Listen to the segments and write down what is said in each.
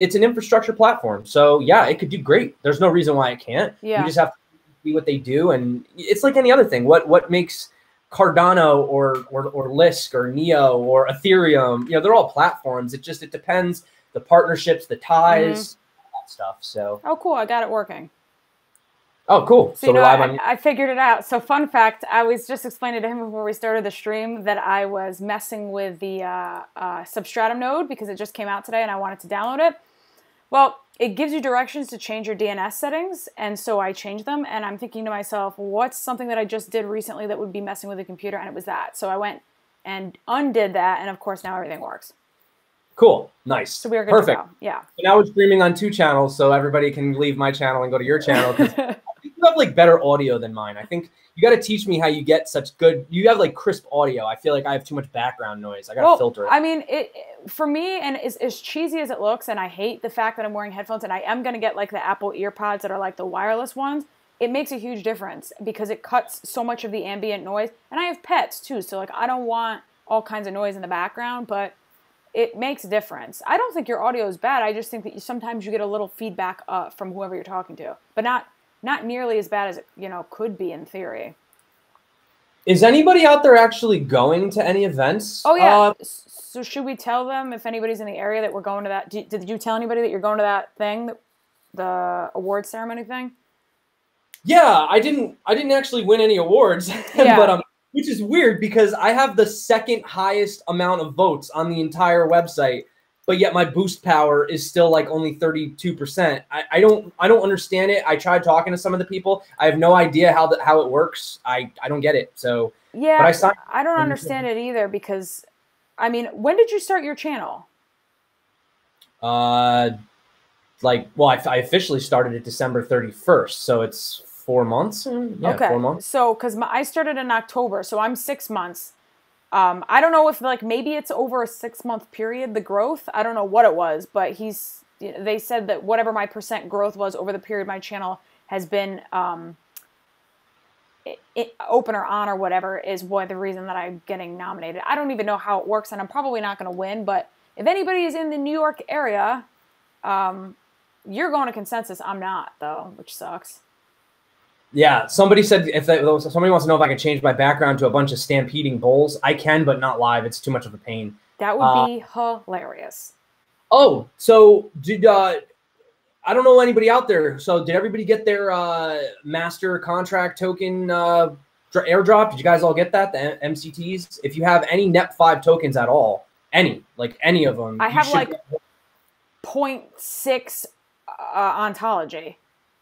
it's an infrastructure platform. So yeah, it could do great. There's no reason why it can't. Yeah. We just have to see what they do. And it's like any other thing. What makes Cardano or Lisk or Neo or Ethereum, you know, they're all platforms. It depends, the partnerships, the ties, that stuff. So. Oh, cool. I got it working. Oh, cool. So you know, I figured it out. So fun fact, I was just explaining to him before we started the stream that I was messing with the Substratum node because it just came out today and I wanted to download it. Well, it gives you directions to change your DNS settings, and so I changed them, and I'm thinking to myself, what's something that I just did recently that would be messing with the computer, and it was that. So I went and undid that, and of course now everything works. Cool. Nice. So we are good to go. Yeah. So now we're streaming on 2 channels, so everybody can leave my channel and go to your channel. I think you have like better audio than mine. I think you got to teach me how you get such good. You have like crisp audio. I feel like I have too much background noise. I got to filter it. I mean, for me, and as cheesy as it looks, and I hate the fact that I'm wearing headphones, and I am going to get like the Apple EarPods that are like the wireless ones. It makes a huge difference because it cuts so much of the ambient noise. And I have pets too, so like I don't want all kinds of noise in the background, but it makes a difference. I don't think your audio is bad. I just think that sometimes you get a little feedback from whoever you're talking to, but not nearly as bad as it, you know, could be in theory. Is anybody out there actually going to any events? Oh yeah. So should we tell them if anybody's in the area that we're going to that? Did you tell anybody that you're going to that thing, the award ceremony thing? Yeah, I didn't actually win any awards, Yeah. but which is weird because I have the second highest amount of votes on the entire website, but yet my boost power is still like only 32%. I don't understand it. I tried talking to some of the people. I have no idea how it works. I don't get it. So yeah, but I don't understand it either because, I mean, when did you start your channel? I officially started it December 31st, so it's 4 months. Yeah, okay. 4 months. So, because I started in October, so I'm 6 months. I don't know if like maybe it's over a 6-month period, the growth. I don't know what it was, but they said that whatever my % growth was over the period my channel has been open or on or whatever is the reason that I'm getting nominated. I don't even know how it works, and I'm probably not going to win, but if anybody is in the New York area, you're going to Consensus. I'm not, though, which sucks. Yeah, somebody said somebody wants to know if I can change my background to a bunch of stampeding bulls. I can, but not live. It's too much of a pain. That would be hilarious. Oh, so did I don't know anybody out there. So did everybody get their master contract token airdrop? Did you guys all get that? The MCTs? If you have any NEP5 tokens at all, any of them. I have like 0.6 ontology.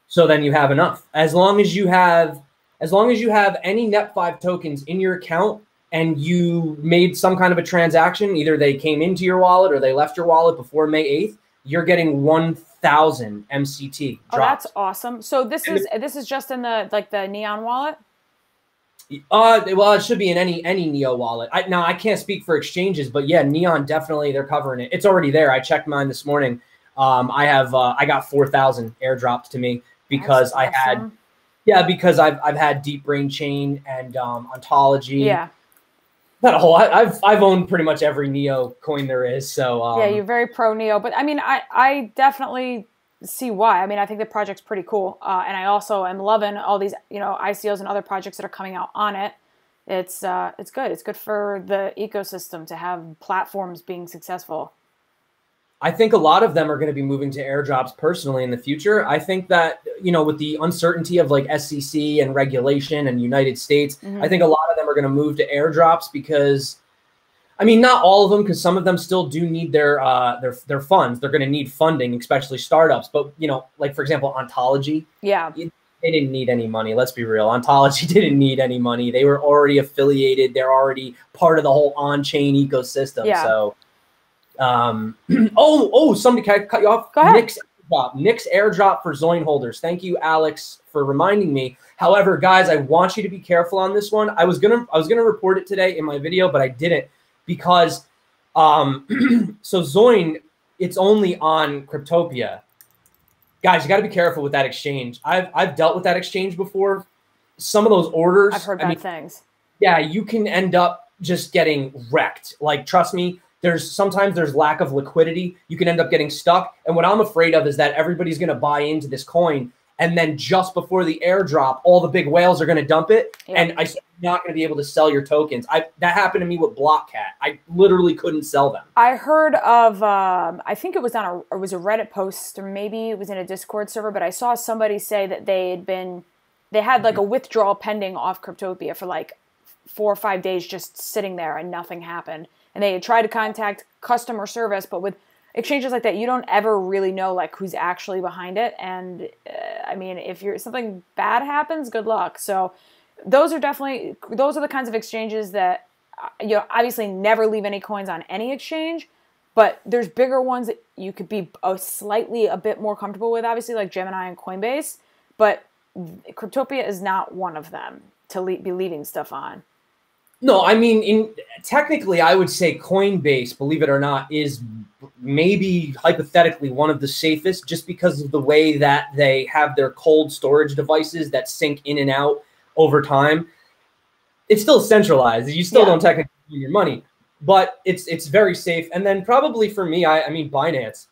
So then you have enough. As long as you have any NEP5 tokens in your account and you made some kind of a transaction, either they came into your wallet or they left your wallet before May 8th, you're getting 1,000 MCT drops. Oh, that's awesome. So this is just in the Neon wallet? Well, it should be in any Neo wallet. Now I can't speak for exchanges, but yeah, Neon definitely, they're covering it. It's already there. I checked mine this morning. I got 4,000 airdropped to me because because I've had Deep Brain Chain and Ontology. Yeah. I've owned pretty much every Neo coin there is. So yeah, you're very pro Neo, but I mean, I definitely see why. I mean, I think the project's pretty cool, and I also am loving all these ICOs and other projects that are coming out on it. It's good. It's good for the ecosystem to have platforms being successful. I think a lot of them are going to be moving to airdrops personally in the future. I think that, with the uncertainty of like SEC and regulation and United States, I think a lot of them are going to move to airdrops because, I mean, not all of them, because some of them still do need their funds. They're going to need funding, especially startups. But, like, for example, Ontology. Yeah. They didn't need any money. Let's be real. Ontology didn't need any money. They were already affiliated. They're already part of the whole on-chain ecosystem. Yeah. So, somebody, can I cut you off? Go ahead. Nick's airdrop for Zoin holders. Thank you, Alex, for reminding me. However, guys, I want you to be careful on this one. I was gonna report it today in my video, but I didn't because so Zoin, it's only on Cryptopia. Guys, you got to be careful with that exchange. I've dealt with that exchange before. Some of those orders, I've heard bad things. Yeah, you can end up just getting wrecked. Like, trust me, Sometimes there's lack of liquidity. You can end up getting stuck. And what I'm afraid of is that everybody's going to buy into this coin, and then just before the airdrop, all the big whales are going to dump it, and I'm not going to be able to sell your tokens. That happened to me with BlockCat. I literally couldn't sell them. I heard of, I think it was a Reddit post, or maybe it was in a Discord server, but I saw somebody say that they had like a withdrawal pending off Cryptopia for like 4 or 5 days, just sitting there and nothing happened. And they had tried to contact customer service, but with exchanges like that, you don't ever really know like who's actually behind it. And I mean, if something bad happens, good luck. So those are the kinds of exchanges that, obviously never leave any coins on any exchange, but there's bigger ones that you could be a bit more comfortable with, obviously, like Gemini and Coinbase, but Cryptopia is not one of them to be leaving stuff on. No, I mean, technically, I would say Coinbase, believe it or not, is maybe hypothetically one of the safest, just because of the way that they have their cold storage devices that sync in and out over time. It's still centralized. You still don't technically do your money, but it's very safe. And then probably for me, I mean, Binance.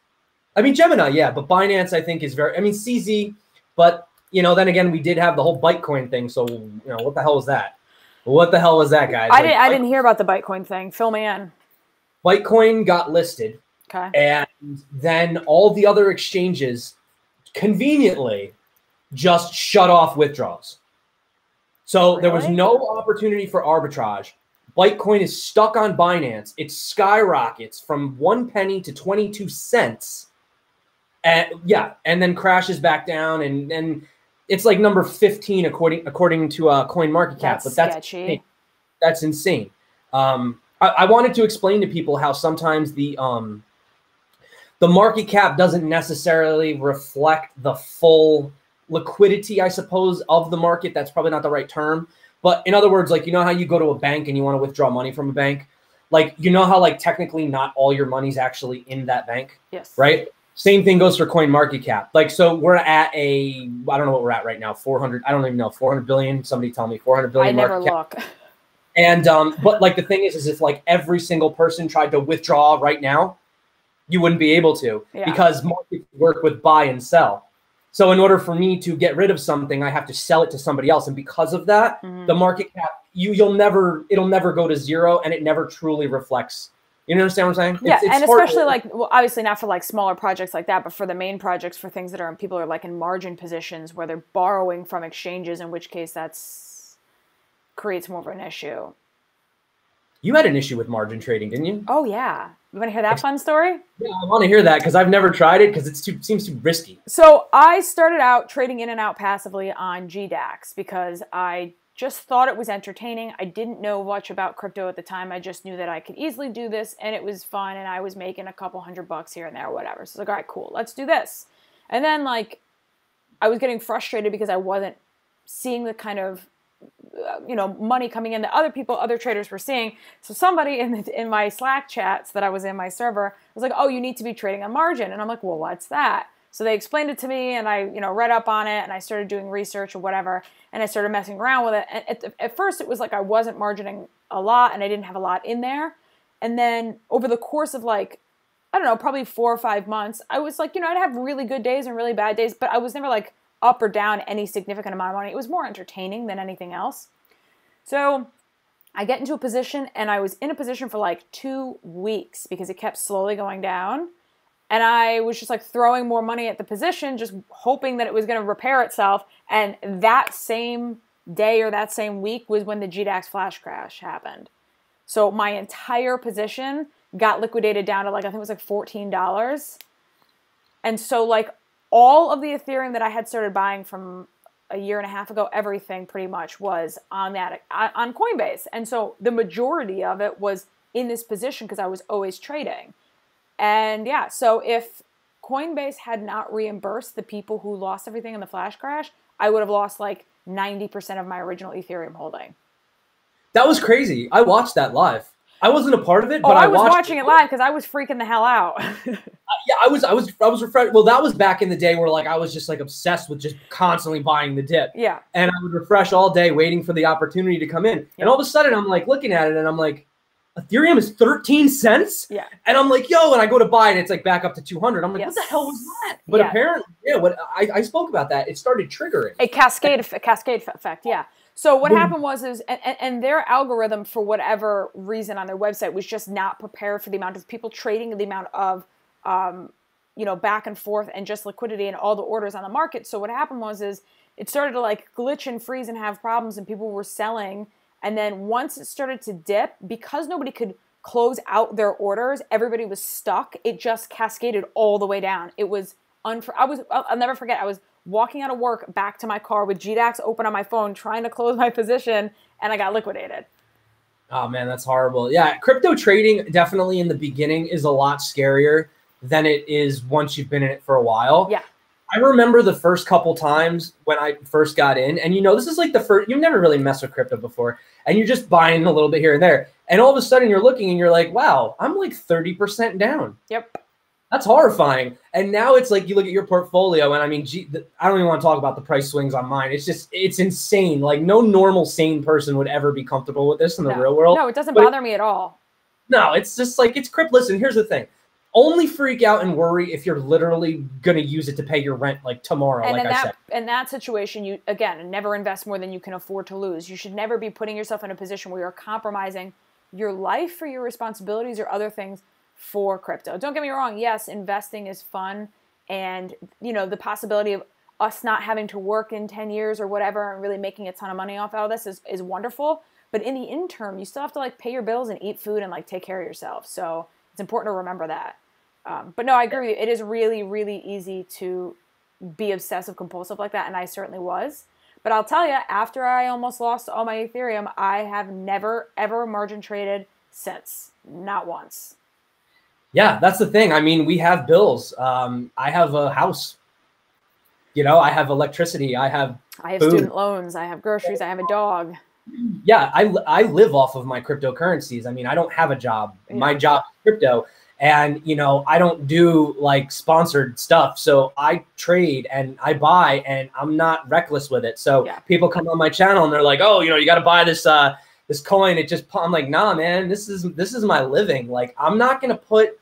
I mean, Gemini, yeah, but Binance, I think, is very, I mean, CZ, but, then again, we did have the whole Bytecoin thing. So, what the hell was that? What the hell was that, guys? I didn't hear about the Bytecoin thing. Fill me in. Bytecoin got listed. Okay. And then all the other exchanges conveniently just shut off withdrawals. So there was no opportunity for arbitrage. Bytecoin is stuck on Binance. It skyrockets from 1 penny to 22 cents. And then crashes back down, and it's like number 15 according to CoinMarketCap. That's sketchy. That's insane. I wanted to explain to people how sometimes the market cap doesn't necessarily reflect the full liquidity, I suppose, of the market. That's probably not the right term. But in other words, like, how you go to a bank and you want to withdraw money from a bank? Like, how like technically not all your money's actually in that bank? Yes. Right? Same thing goes for CoinMarketCap. Like, so we're at I don't know what we're at right now, 400, I don't even know, 400 billion. Somebody tell me 400 billion. I never look. And, but like the thing is if like every single person tried to withdraw right now, you wouldn't be able to, because markets work with buy and sell. So in order for me to get rid of something, I have to sell it to somebody else. And because of that, the market cap, it'll never go to zero, and it never truly reflects. You understand what I'm saying? Yeah, and especially like, well, obviously not for like smaller projects like that, but for the main projects, for things that people are like in margin positions where they're borrowing from exchanges, in which case creates more of an issue. You had an issue with margin trading, didn't you? Oh yeah. You want to hear that fun story? Yeah, I want to hear that because I've never tried it because it seems too risky. So I started out trading in and out passively on GDAX because I just thought it was entertaining. I didn't know much about crypto at the time. I just knew that I could easily do this, and it was fun, and I was making a couple $100 here and there, or whatever. So I was like, all right, cool, let's do this. And then like I was getting frustrated because I wasn't seeing the kind of money coming in that other traders were seeing. So somebody in my Slack chats that I was in, my server, was like, oh, you need to be trading on margin. And I'm like, well, what's that? So they explained it to me, and I, read up on it, and I started doing research or whatever, and I started messing around with it. And at first it was like I wasn't margining a lot, and I didn't have a lot in there. And then over the course of like, I don't know, probably 4 or 5 months, I was like, I'd have really good days and really bad days, but I was never like up or down any significant amount of money. It was more entertaining than anything else. So I get into a position, and I was in a position for like 2 weeks because it kept slowly going down. And I was just like throwing more money at the position, just hoping that it was going to repair itself. And that same day or that same week was when the GDAX flash crash happened. So my entire position got liquidated down to like, I think it was like $14. And so like all of the Ethereum that I had started buying from a year and a half ago, everything pretty much was on Coinbase. And so the majority of it was in this position because I was always trading. And yeah, so if Coinbase had not reimbursed the people who lost everything in the flash crash, I would have lost like 90% of my original Ethereum holding. That was crazy. I watched that live. I wasn't a part of it, but I was watching it live because I was freaking the hell out. Yeah, I was refreshed. Well, that was back in the day where like I was just like obsessed with just constantly buying the dip. Yeah. And I would refresh all day waiting for the opportunity to come in. Yep. And all of a sudden I'm like looking at it and I'm like, Ethereum is 13 cents. Yeah. And I'm like, yo, and I go to buy it. It's like back up to 200. I'm like, what the hell was that? But apparently, what I spoke about that. It started triggering. A cascade effect. Yeah. So what happened was and their algorithm, for whatever reason on their website, was just not prepared for the amount of people trading, the amount of, back and forth and just liquidity and all the orders on the market. So what happened was it started to like glitch and freeze and have problems, and people were selling. And then once it started to dip, because nobody could close out their orders, everybody was stuck. It just cascaded all the way down. It was I'll never forget. I was walking out of work back to my car with GDAX open on my phone, trying to close my position, and I got liquidated. Oh man, that's horrible. Yeah, crypto trading definitely in the beginning is a lot scarier than it is once you've been in it for a while. Yeah. I remember the first couple times when I first got in, and this is like the first, you've never really messed with crypto before, and you're just buying a little bit here and there. And all of a sudden you're looking and you're like, wow, I'm like 30% down. Yep. That's horrifying. And now it's like you look at your portfolio, and I mean, I don't even want to talk about the price swings on mine. It's insane. Like no normal sane person would ever be comfortable with this in the real world. No, it doesn't bother me at all. No, it's just like, it's crypto. Listen, here's the thing. Only freak out and worry if you're literally going to use it to pay your rent like tomorrow, and like I said. In that situation, you, again, never invest more than you can afford to lose. You should never be putting yourself in a position where you're compromising your life for your responsibilities or other things for crypto. Don't get me wrong. Yes, investing is fun. And, the possibility of us not having to work in 10 years or whatever and really making a ton of money off all this is wonderful. But in the interim, you still have to like pay your bills and eat food and like take care of yourself. So it's important to remember that. But no, I agree with you. It is really, really easy to be obsessive compulsive like that. And I certainly was. But I'll tell you, after I almost lost all my Ethereum, I have never, ever margin traded since. Not once. Yeah, that's the thing. I mean, we have bills. I have a house. I have electricity. I have food. Student loans. I have groceries. I have a dog. Yeah, I live off of my cryptocurrencies. I mean, I don't have a job. Yeah. My job is crypto. And, I don't do like sponsored stuff. So I trade and I buy, and I'm not reckless with it. So people come on my channel and they're like, oh, you got to buy this coin. I'm like, nah, man, this is my living. Like, I'm not going to put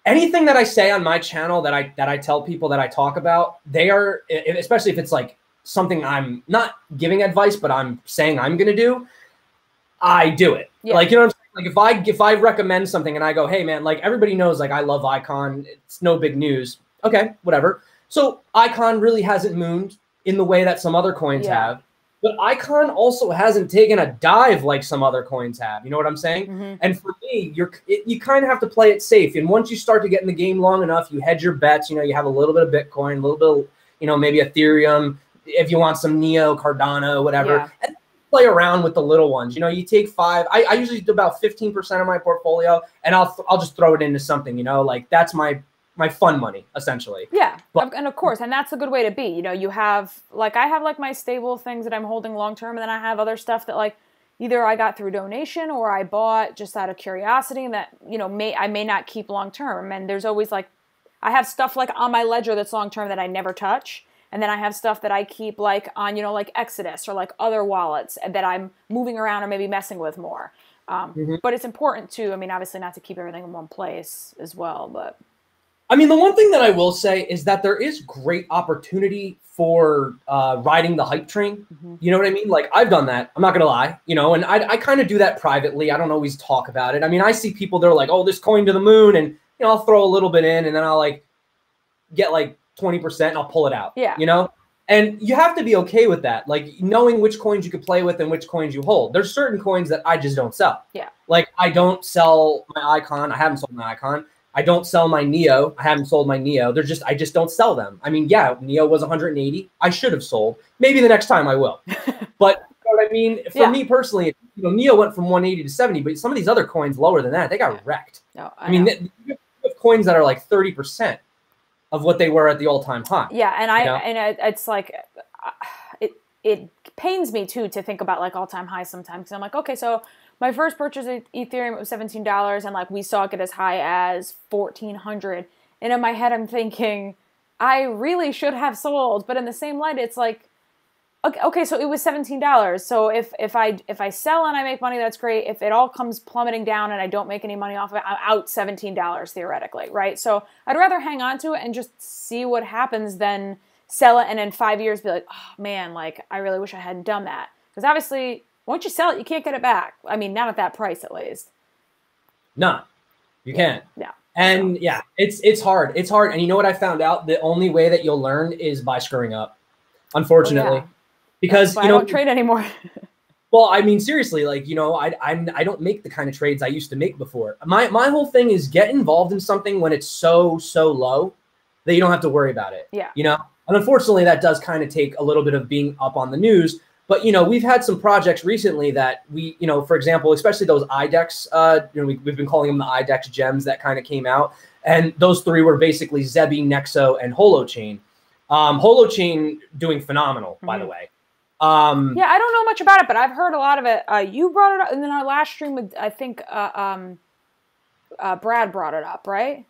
anything that I say on my channel that I tell people that I talk about. They are, especially if it's like something I'm not giving advice, but I'm saying I'm going to do, I do it. Yeah. Like, what I'm saying? Like if I recommend something and I go, hey man, like everybody knows, like I love Icon. It's no big news. Okay, whatever. So Icon really hasn't mooned in the way that some other coins have, but Icon also hasn't taken a dive like some other coins have. You know what I'm saying? Mm-hmm. And for me, you kind of have to play it safe. And once you start to get in the game long enough, you hedge your bets. You have a little bit of Bitcoin, a little bit of, maybe Ethereum. If you want some Neo, Cardano, whatever. Yeah. And play around with the little ones. You take 5. I usually do about 15% of my portfolio, and I'll just throw it into something. Like that's my fun money essentially. Yeah, and of course, and that's a good way to be. You have I have like my stable things that I'm holding long term, and then I have other stuff that like either I got through donation or I bought just out of curiosity, and that I may not keep long term. And there's always like I have stuff like on my ledger that's long term that I never touch. And then I have stuff that I keep like on, like Exodus or like other wallets that I'm moving around or maybe messing with more. But it's important too. I mean, obviously not to keep everything in one place as well. But I mean, the one thing that I will say is that there is great opportunity for riding the hype train. Mm-hmm. You know what I mean? Like I've done that. I'm not going to lie, and I kind of do that privately. I don't always talk about it. I mean, I see people, they're like, oh, this coin to the moon. And, I'll throw a little bit in and then I'll like get like 20% and I'll pull it out. Yeah. And you have to be okay with that. Like knowing which coins you could play with and which coins you hold. There's certain coins that I just don't sell. Yeah. Like I don't sell my Icon. I haven't sold my Icon. I don't sell my Neo. I haven't sold my Neo. I just don't sell them. I mean, yeah, Neo was 180. I should have sold. Maybe the next time I will. But you know what I mean? For me personally, Neo went from 180 to 70, but some of these other coins lower than that, they got wrecked. No, I mean, you have coins that are like 30%. Of what they were at the all-time high. Yeah, and it's like it pains me too to think about like all-time highs sometimes. Because I'm like, okay, so my first purchase of Ethereum was $17, and like we saw it get as high as $1,400. And in my head, I'm thinking, I really should have sold. But in the same light, it's like, Okay, so it was $17. So if I sell and I make money, that's great. If it all comes plummeting down and I don't make any money off of it, I'm out $17 theoretically, right? So I'd rather hang on to it and just see what happens than sell it and in 5 years be like, oh man, like I really wish I hadn't done that. Because obviously, once you sell it, you can't get it back. I mean, not at that price at least. No, you can't. Yeah. And yeah, it's hard. It's hard. And you know what I found out? The only way that you'll learn is by screwing up, unfortunately. Oh, yeah. Because I don't trade anymore. Well, I mean, seriously, like, I don't make the kind of trades I used to make before. My whole thing is get involved in something when it's so low that you don't have to worry about it. Yeah. And unfortunately, that does kind of take a little bit of being up on the news. But, we've had some projects recently that we, for example, especially those IDEX, we've been calling them the IDEX gems that kind of came out. And those three were basically Zebi, Nexo, and Holochain. Holochain doing phenomenal, by the way. Yeah, I don't know much about it, but I've heard a lot of it. You brought it up, and then our last stream with, I think, Brad brought it up, right?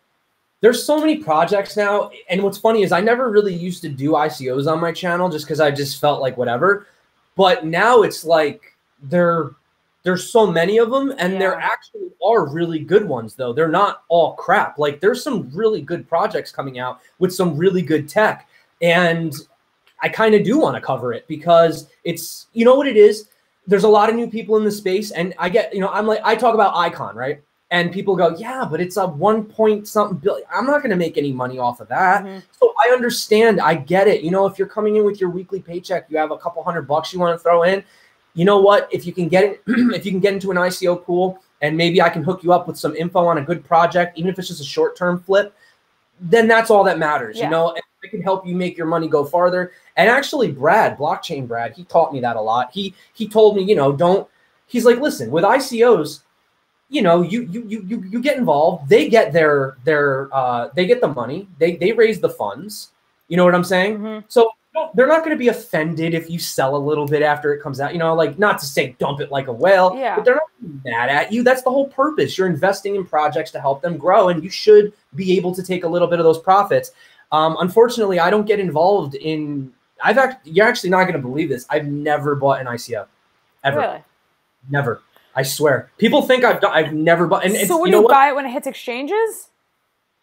There's so many projects now, and what's funny is I never really used to do ICOs on my channel just because I just felt like whatever. But now it's like there's so many of them, and there actually are really good ones, though. They're not all crap. Like, there's some really good projects coming out with some really good tech, and I kind of do want to cover it because it's, you know what it is? There's a lot of new people in the space, and I get, I talk about Icon, right? And people go, yeah, but it's a 1 point something billion. I'm not going to make any money off of that. So I understand. I get it. If you're coming in with your weekly paycheck, you have a couple $100 you want to throw in. You know what? If you can get it, if you can get into an ICO pool, and maybe I can hook you up with some info on a good project, even if it's just a short-term flip, then that's all that matters. And I can help you make your money go farther. And actually, Blockchain Brad, he taught me that a lot. He told me, he's like, listen, with ICOs, you get involved. They get they get the money. They raise the funds. You know what I'm saying? So they're not going to be offended if you sell a little bit after it comes out. Like, not to say dump it like a whale, but they're not mad at you. That's the whole purpose. You're investing in projects to help them grow, and you should be able to take a little bit of those profits. Unfortunately, I don't get involved in. You're actually not going to believe this. I've never bought an ICO, ever. Really? Never. I swear. People think I've never bought. And so would you buy it when it hits exchanges?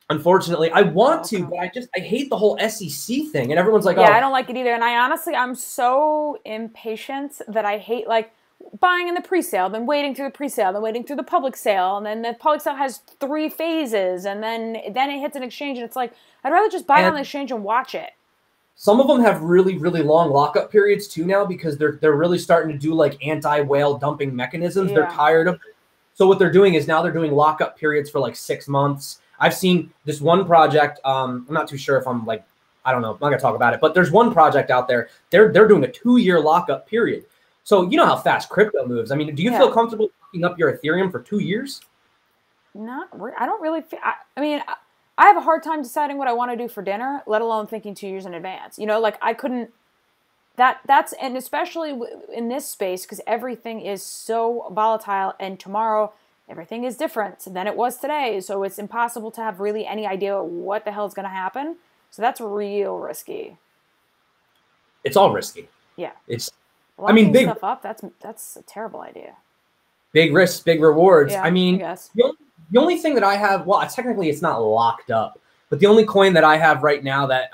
Unfortunately, I want to, but I hate the whole SEC thing, and everyone's like, yeah, I don't like it either. And I'm so impatient that I hate like buying in the pre-sale, then waiting through the pre-sale, then waiting through the public sale, and then the public sale has 3 phases, and then it hits an exchange, and it's like I'd rather just buy it on the exchange and watch it. Some of them have really, really long lockup periods too now because they're really starting to do like anti-whale dumping mechanisms. They're tired of it. So what they're doing is now they're doing lockup periods for like 6 months. I've seen this one project. I'm not too sure if I'm like, I don't know. I'm not gonna talk about it, but there's one project out there. They're doing a 2-year lockup period. So you know how fast crypto moves. I mean, do you feel comfortable locking up your Ethereum for 2 years? I don't really feel. I mean, I have a hard time deciding what I want to do for dinner, let alone thinking 2 years in advance. Like I couldn't. That's and especially in this space because everything is so volatile, and tomorrow everything is different than it was today. So it's impossible to have really any idea what the hell is going to happen. So that's real risky. It's all risky. Yeah. It's. Locking big stuff up. That's a terrible idea. Big risks, big rewards. Yeah, I mean, the only thing that I have, well, technically it's not locked up, but the only coin that I have right now that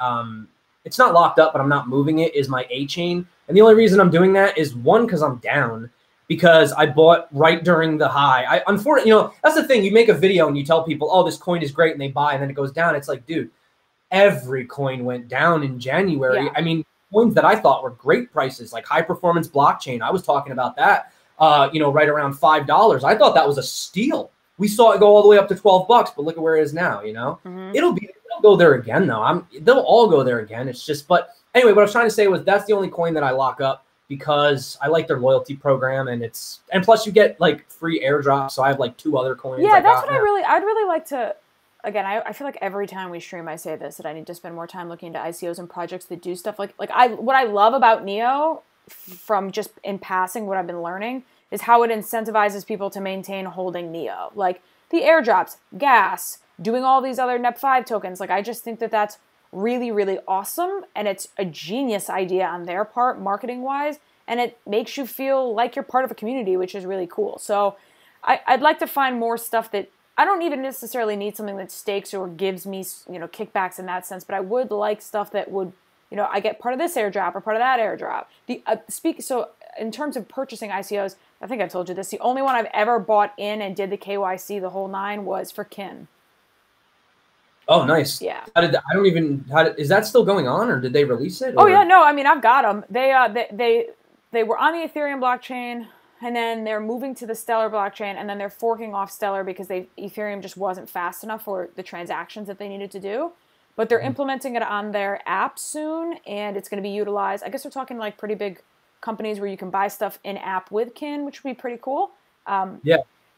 it's not locked up, but I'm not moving it is my A chain. And the only reason I'm doing that is one, because I'm down, because I bought right during the high. Unfortunately, that's the thing. You make a video and you tell people, oh, this coin is great, and they buy, and then it goes down. It's like, dude, every coin went down in January. Yeah. I mean, coins that I thought were great prices, like High Performance Blockchain. I was talking about that, right around $5. I thought that was a steal. We saw it go all the way up to $12, but look at where it is now. It'll go there again, though. They'll all go there again. It's just, but anyway, what I was trying to say was that's the only coin that I lock up because I like their loyalty program, and plus you get like free airdrops. So I have like 2 other coins. Yeah, that's what I'd really like to. Again, I feel like every time we stream, I say this, that I need to spend more time looking into ICOs and projects that do stuff what I love about Neo, from just in passing what I've been learning, is how it incentivizes people to maintain holding Neo. Like the airdrops, gas, doing all these other NEP5 tokens. Like I just think that that's really, really awesome. And it's a genius idea on their part, marketing wise. And it makes you feel like you're part of a community, which is really cool. So I'd like to find more stuff that I don't even necessarily need something that stakes or gives me, kickbacks in that sense. But I would like stuff that would, I get part of this airdrop or part of that airdrop. So in terms of purchasing ICOs, I think I've told you this. The only one I've ever bought in and did the KYC, the whole nine, was for Kin. Oh, nice. Yeah. Is that still going on, or did they release it? Oh yeah, no. I mean, I've got them. They were on the Ethereum blockchain, and then they're moving to the Stellar blockchain, and then they're forking off Stellar because Ethereum just wasn't fast enough for the transactions that they needed to do. But they're implementing it on their app soon, and it's going to be utilized. I guess we're talking like pretty big companies where you can buy stuff in app with Kin, which would be pretty cool. Yeah.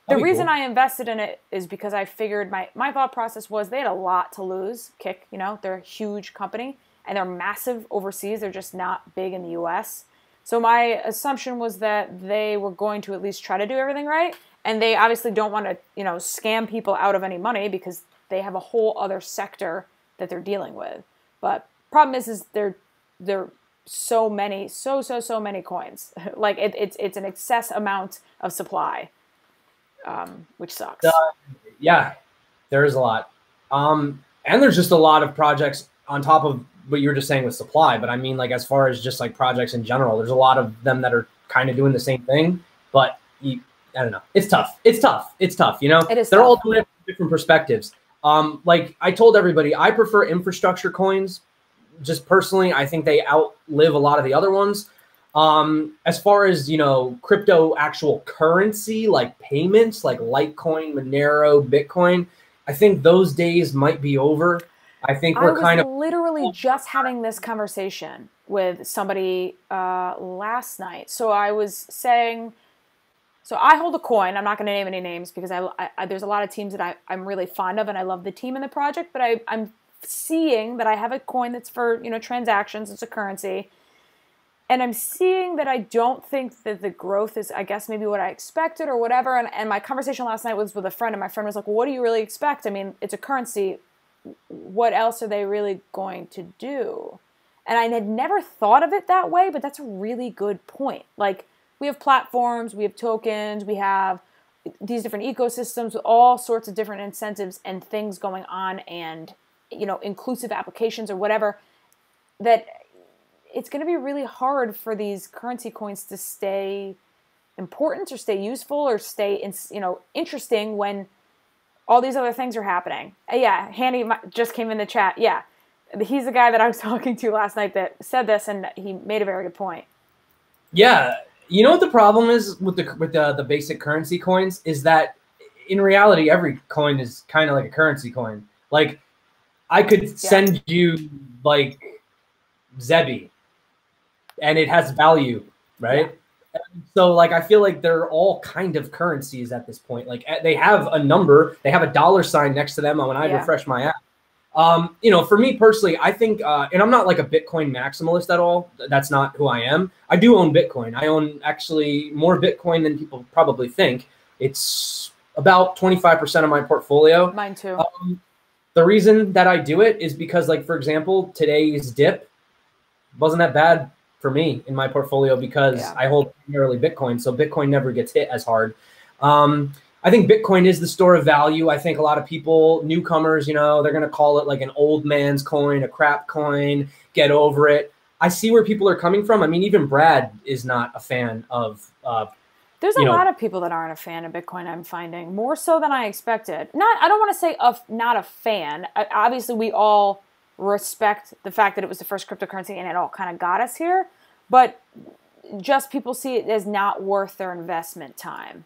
The reason I invested in it is because I figured my thought process was they had a lot to lose. Kik, they're a huge company and they're massive overseas. They're just not big in the US. So my assumption was that they were going to at least try to do everything right. And they obviously don't want to, scam people out of any money because they have a whole other sector that they're dealing with. But problem is they're so many coins. Like it's an excess amount of supply. Which sucks. Yeah, there is a lot. And there's just a lot of projects on top of what you were just saying with supply. But I mean, like, as far as just like projects in general, there's a lot of them that are kind of doing the same thing. But I don't know. It's tough. It is They're tough. all doing it from different perspectives. Like I told everybody, I prefer infrastructure coins. Just personally, I think they outlive a lot of the other ones. As far as, crypto actual currency, like payments, like Litecoin, Monero, Bitcoin, I think those days might be over. I think we're literally just having this conversation with somebody last night. So I was saying, so I hold a coin. I'm not going to name any names because there's a lot of teams that I'm really fond of and I love the team and the project, but I'm seeing that I have a coin that's for, transactions. It's a currency. And I'm seeing that I don't think that the growth is, I guess, maybe what I expected or whatever. And my conversation last night was with a friend, and my friend was like, well, what do you really expect? I mean, it's a currency. What else are they really going to do? And I had never thought of it that way, but that's a really good point. Like, we have platforms, we have tokens, we have these different ecosystems with all sorts of different incentives and things going on and, inclusive applications or whatever, that it's going to be really hard for these currency coins to stay important or stay useful or stay, interesting when all these other things are happening. Yeah, Hanny just came in the chat. Yeah, he's the guy that I was talking to last night that said this, and he made a very good point. Yeah, you know what the problem is with the basic currency coins is that in reality, every coin is kind of like a currency coin. Like, I could send you like Zebi, and it has value, right? Yeah. So like, I feel like they're all kind of currencies at this point. Like, they have a number, they have a $sign next to them when I refresh my app. For me personally, I think, and I'm not like a Bitcoin maximalist at all. That's not who I am. I do own Bitcoin. I own actually more Bitcoin than people probably think. It's about 25% of my portfolio. Mine too. The reason that I do it is because, like, for example, today's dip wasn't that bad for me in my portfolio because I hold primarily Bitcoin. So Bitcoin never gets hit as hard. I think Bitcoin is the store of value. I think a lot of people, newcomers, they're going to call it like an old man's coin, a crap coin, get over it. I see where people are coming from. I mean, even Brad is not a fan of there's a lot of people that aren't a fan of Bitcoin, I'm finding, more so than I expected. I don't want to say not a fan. Obviously, we all respect the fact that it was the first cryptocurrency and it all kind of got us here, but just people see it as not worth their investment time.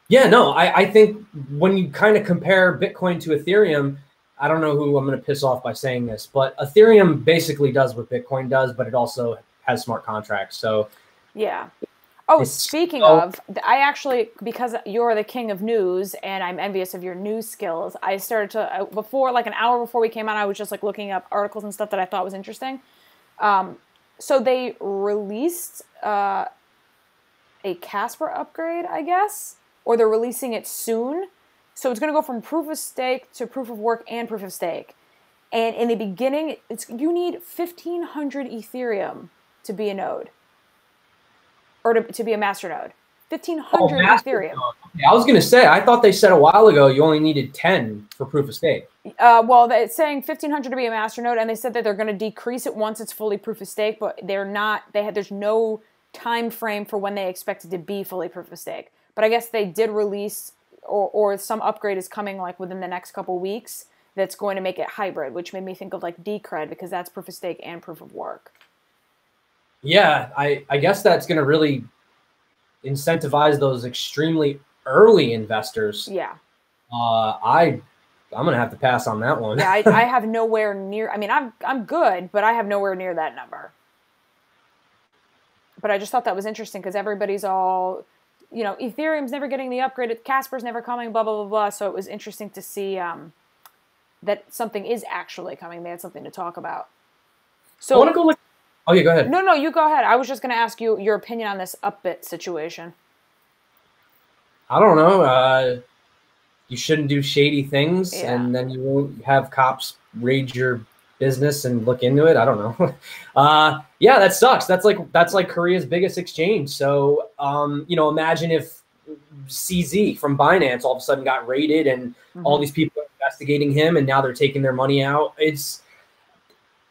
Yeah, no, I think when you kind of compare Bitcoin to Ethereum, I don't know who I'm going to piss off by saying this, but Ethereum basically does what Bitcoin does, but it also has smart contracts. So yeah. Oh, speaking of, I actually, because you're the king of news and I'm envious of your news skills, I started to, before, like an hour before we came on, I was just like looking up articles and stuff that I thought was interesting. So they released a Casper upgrade, I guess, or they're releasing it soon. So it's going to go from proof of stake to proof of work and proof of stake. And in the beginning, you need 1,500 Ethereum to be a node, or to be a master node. 1,500 Ethereum. Okay, I was going to say, I thought they said a while ago you only needed 10 for proof of stake. Well, it's saying 1,500 to be a master node, and they said that they're going to decrease it once it's fully proof of stake, but they're not. There's no time frame for when they expect it to be fully proof of stake. But I guess they did release, or some upgrade is coming like within the next couple weeks that's going to make it hybrid, which made me think of like Decred, because that's proof of stake and proof of work. Yeah, I guess that's going to really incentivize those extremely early investors. Yeah. I'm going to have to pass on that one. Yeah, I have nowhere near. I mean, I'm good, but I have nowhere near that number. But I just thought that was interesting because everybody's all, Ethereum's never getting the upgrade, Casper's never coming, blah, blah, blah, blah. So it was interesting to see that something is actually coming. They had something to talk about. So I want to go look. Oh, yeah, go ahead. No, you go ahead. I was just going to ask you your opinion on this Upbit situation. I don't know. You shouldn't do shady things, and then you won't have cops raid your business and look into it. I don't know. Yeah, that sucks. That's like Korea's biggest exchange. So, imagine if CZ from Binance all of a sudden got raided and all these people are investigating him, and now they're taking their money out.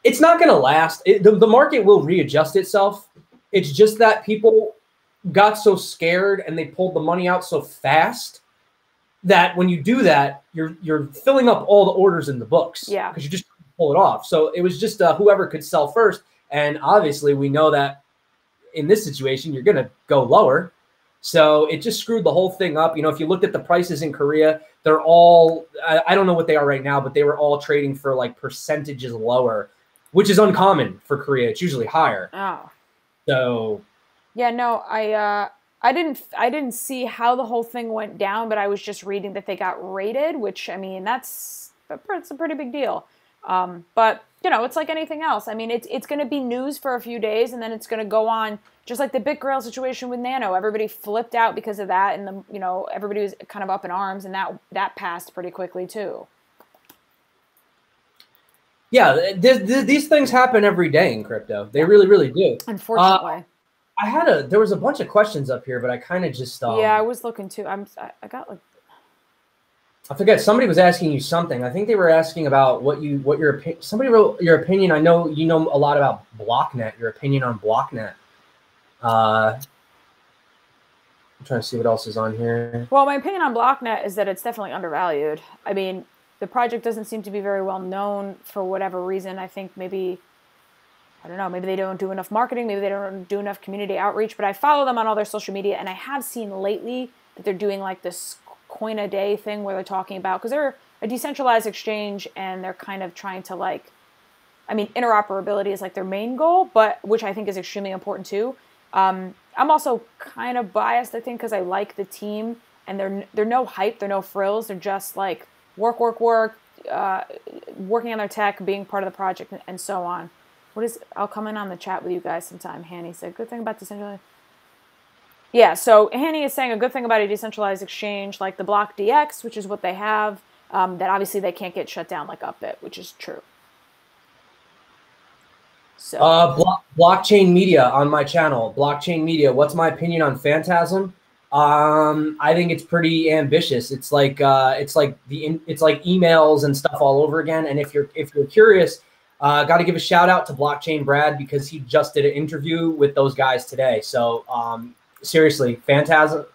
It's not going to last. The market will readjust itself. It's just that people got so scared and they pulled the money out so fast that when you do that, you're filling up all the orders in the books. Yeah. Because you just pull it off. So it was just whoever could sell first. And obviously we know that in this situation, you're going to go lower. So it just screwed the whole thing up. If you looked at the prices in Korea, they're all, I don't know what they are right now, but they were all trading for like percentages lower, which is uncommon for Korea. It's usually higher. Oh. So. Yeah, no, I didn't see how the whole thing went down, but I was just reading that they got raided, which, I mean, it's a pretty big deal. But, it's like anything else. I mean, it's going to be news for a few days, and then it's going to go on, just like the BitGrail situation with Nano. Everybody flipped out because of that, and everybody was kind of up in arms, and that passed pretty quickly, too. Yeah, these things happen every day in crypto. They really, really do. Unfortunately. There was a bunch of questions up here, but I kind of just yeah, I was looking too. I got like, I forget, somebody was asking you something. I think they were asking about what your opinion. Somebody wrote your opinion. I know you know a lot about Blocknet. Your opinion on Blocknet. I'm trying to see what else is on here. Well, my opinion on Blocknet is that it's definitely undervalued. I mean, the project doesn't seem to be very well known for whatever reason. I think maybe, I don't know, maybe they don't do enough marketing, maybe they don't do enough community outreach, but I follow them on all their social media, and I have seen lately that they're doing like this coin a day thing where they're talking about, because they're a decentralized exchange and they're kind of trying to interoperability is like their main goal, but which I think is extremely important too. I'm also kind of biased, I think, because I like the team, and they're no hype, they're no frills, they're just like work, working on their tech, being part of the project, and so on. I'll come in on the chat with you guys sometime. Hanny said, good thing about decentralized. Yeah, so Hanny is saying a good thing about a decentralized exchange like the Block DX, which is what they have, that obviously they can't get shut down like Upbit, which is true. So Blockchain Media on my channel. Blockchain Media. What's my opinion on Phantasm? I think it's pretty ambitious. It's like emails and stuff all over again. And if you're curious, got to give a shout out to Blockchain Brad, because he just did an interview with those guys today. So seriously, Phantasma.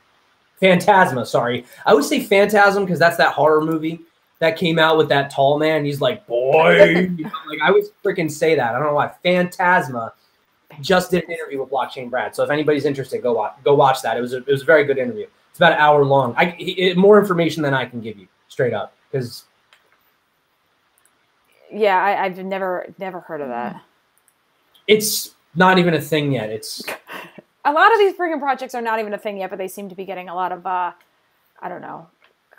Sorry, I would say Phantasm because that's that horror movie that came out with that tall man. He's like, boy, like I would freaking say that. I don't know why. Phantasma just did an interview with Blockchain Brad. So if anybody's interested, go watch that. It was a very good interview. It's about an hour long. More information than I can give you straight up, because. Yeah, I've never heard of that. It's not even a thing yet. It's a lot of these freaking projects are not even a thing yet, but they seem to be getting a lot of I don't know,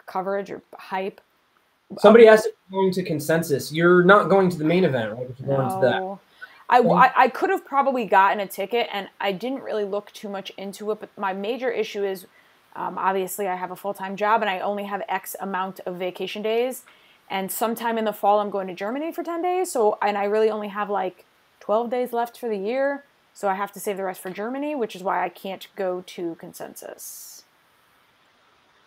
coverage or hype. Somebody asked if you're going to Consensus. You're not going to the main event, right? You're going to that. I could have probably gotten a ticket, and I didn't really look too much into it. But my major issue is, obviously, I have a full-time job, and I only have X amount of vacation days. And sometime in the fall, I'm going to Germany for 10 days. So, and I really only have like 12 days left for the year. So I have to save the rest for Germany, which is why I can't go to Consensus,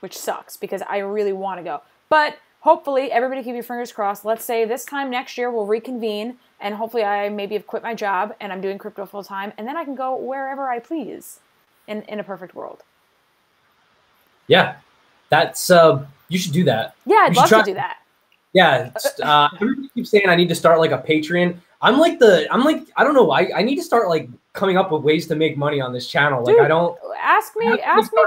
which sucks because I really want to go. But hopefully, everybody keep your fingers crossed. Let's say this time next year we'll reconvene, and hopefully I maybe have quit my job and I'm doing crypto full time, and then I can go wherever I please in a perfect world. Yeah, that's you should do that. Yeah, I'd love to do that. Yeah, everybody keeps saying I need to start like a Patreon. I'm like I don't know. I need to start like coming up with ways to make money on this channel. Like, dude, I don't ask me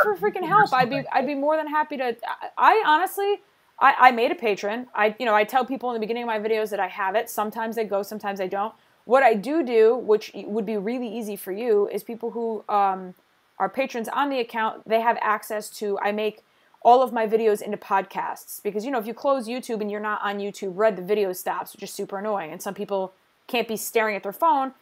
for freaking help. I'd be more than happy to. I honestly, I made a patron. I tell people in the beginning of my videos that I have it. Sometimes they go, sometimes they don't. What I do, which would be really easy for you, is people who are patrons on the account, they have access to, I make all of my videos into podcasts. Because, if you close YouTube and you're not on YouTube Red, the video stops, which is super annoying. And some people can't be staring at their phone.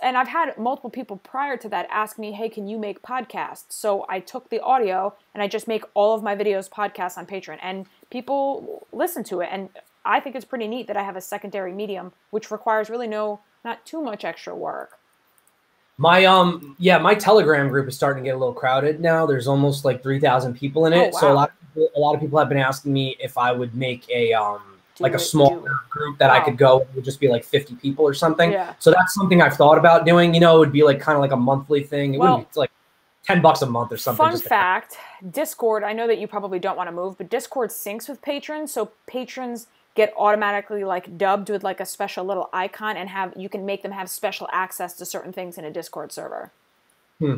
And I've had multiple people prior to that ask me, hey, can you make podcasts? So I took the audio and I just make all of my videos podcasts on Patreon. And people listen to it. And I think it's pretty neat that I have a secondary medium, which requires really not too much extra work. My my Telegram group is starting to get a little crowded now. There's almost like 3,000 people in it. Oh, wow. So a lot of people have been asking me if I would make a small group that I could go. It would just be like 50 people or something. Yeah. So that's something I've thought about doing. It would be like kind of like a monthly thing. It wouldn't be like $10 a month or something. Fun fact, Discord, I know that you probably don't want to move, but Discord syncs with patrons. So patrons get automatically like dubbed with like a special little icon, and you can make them have special access to certain things in a Discord server.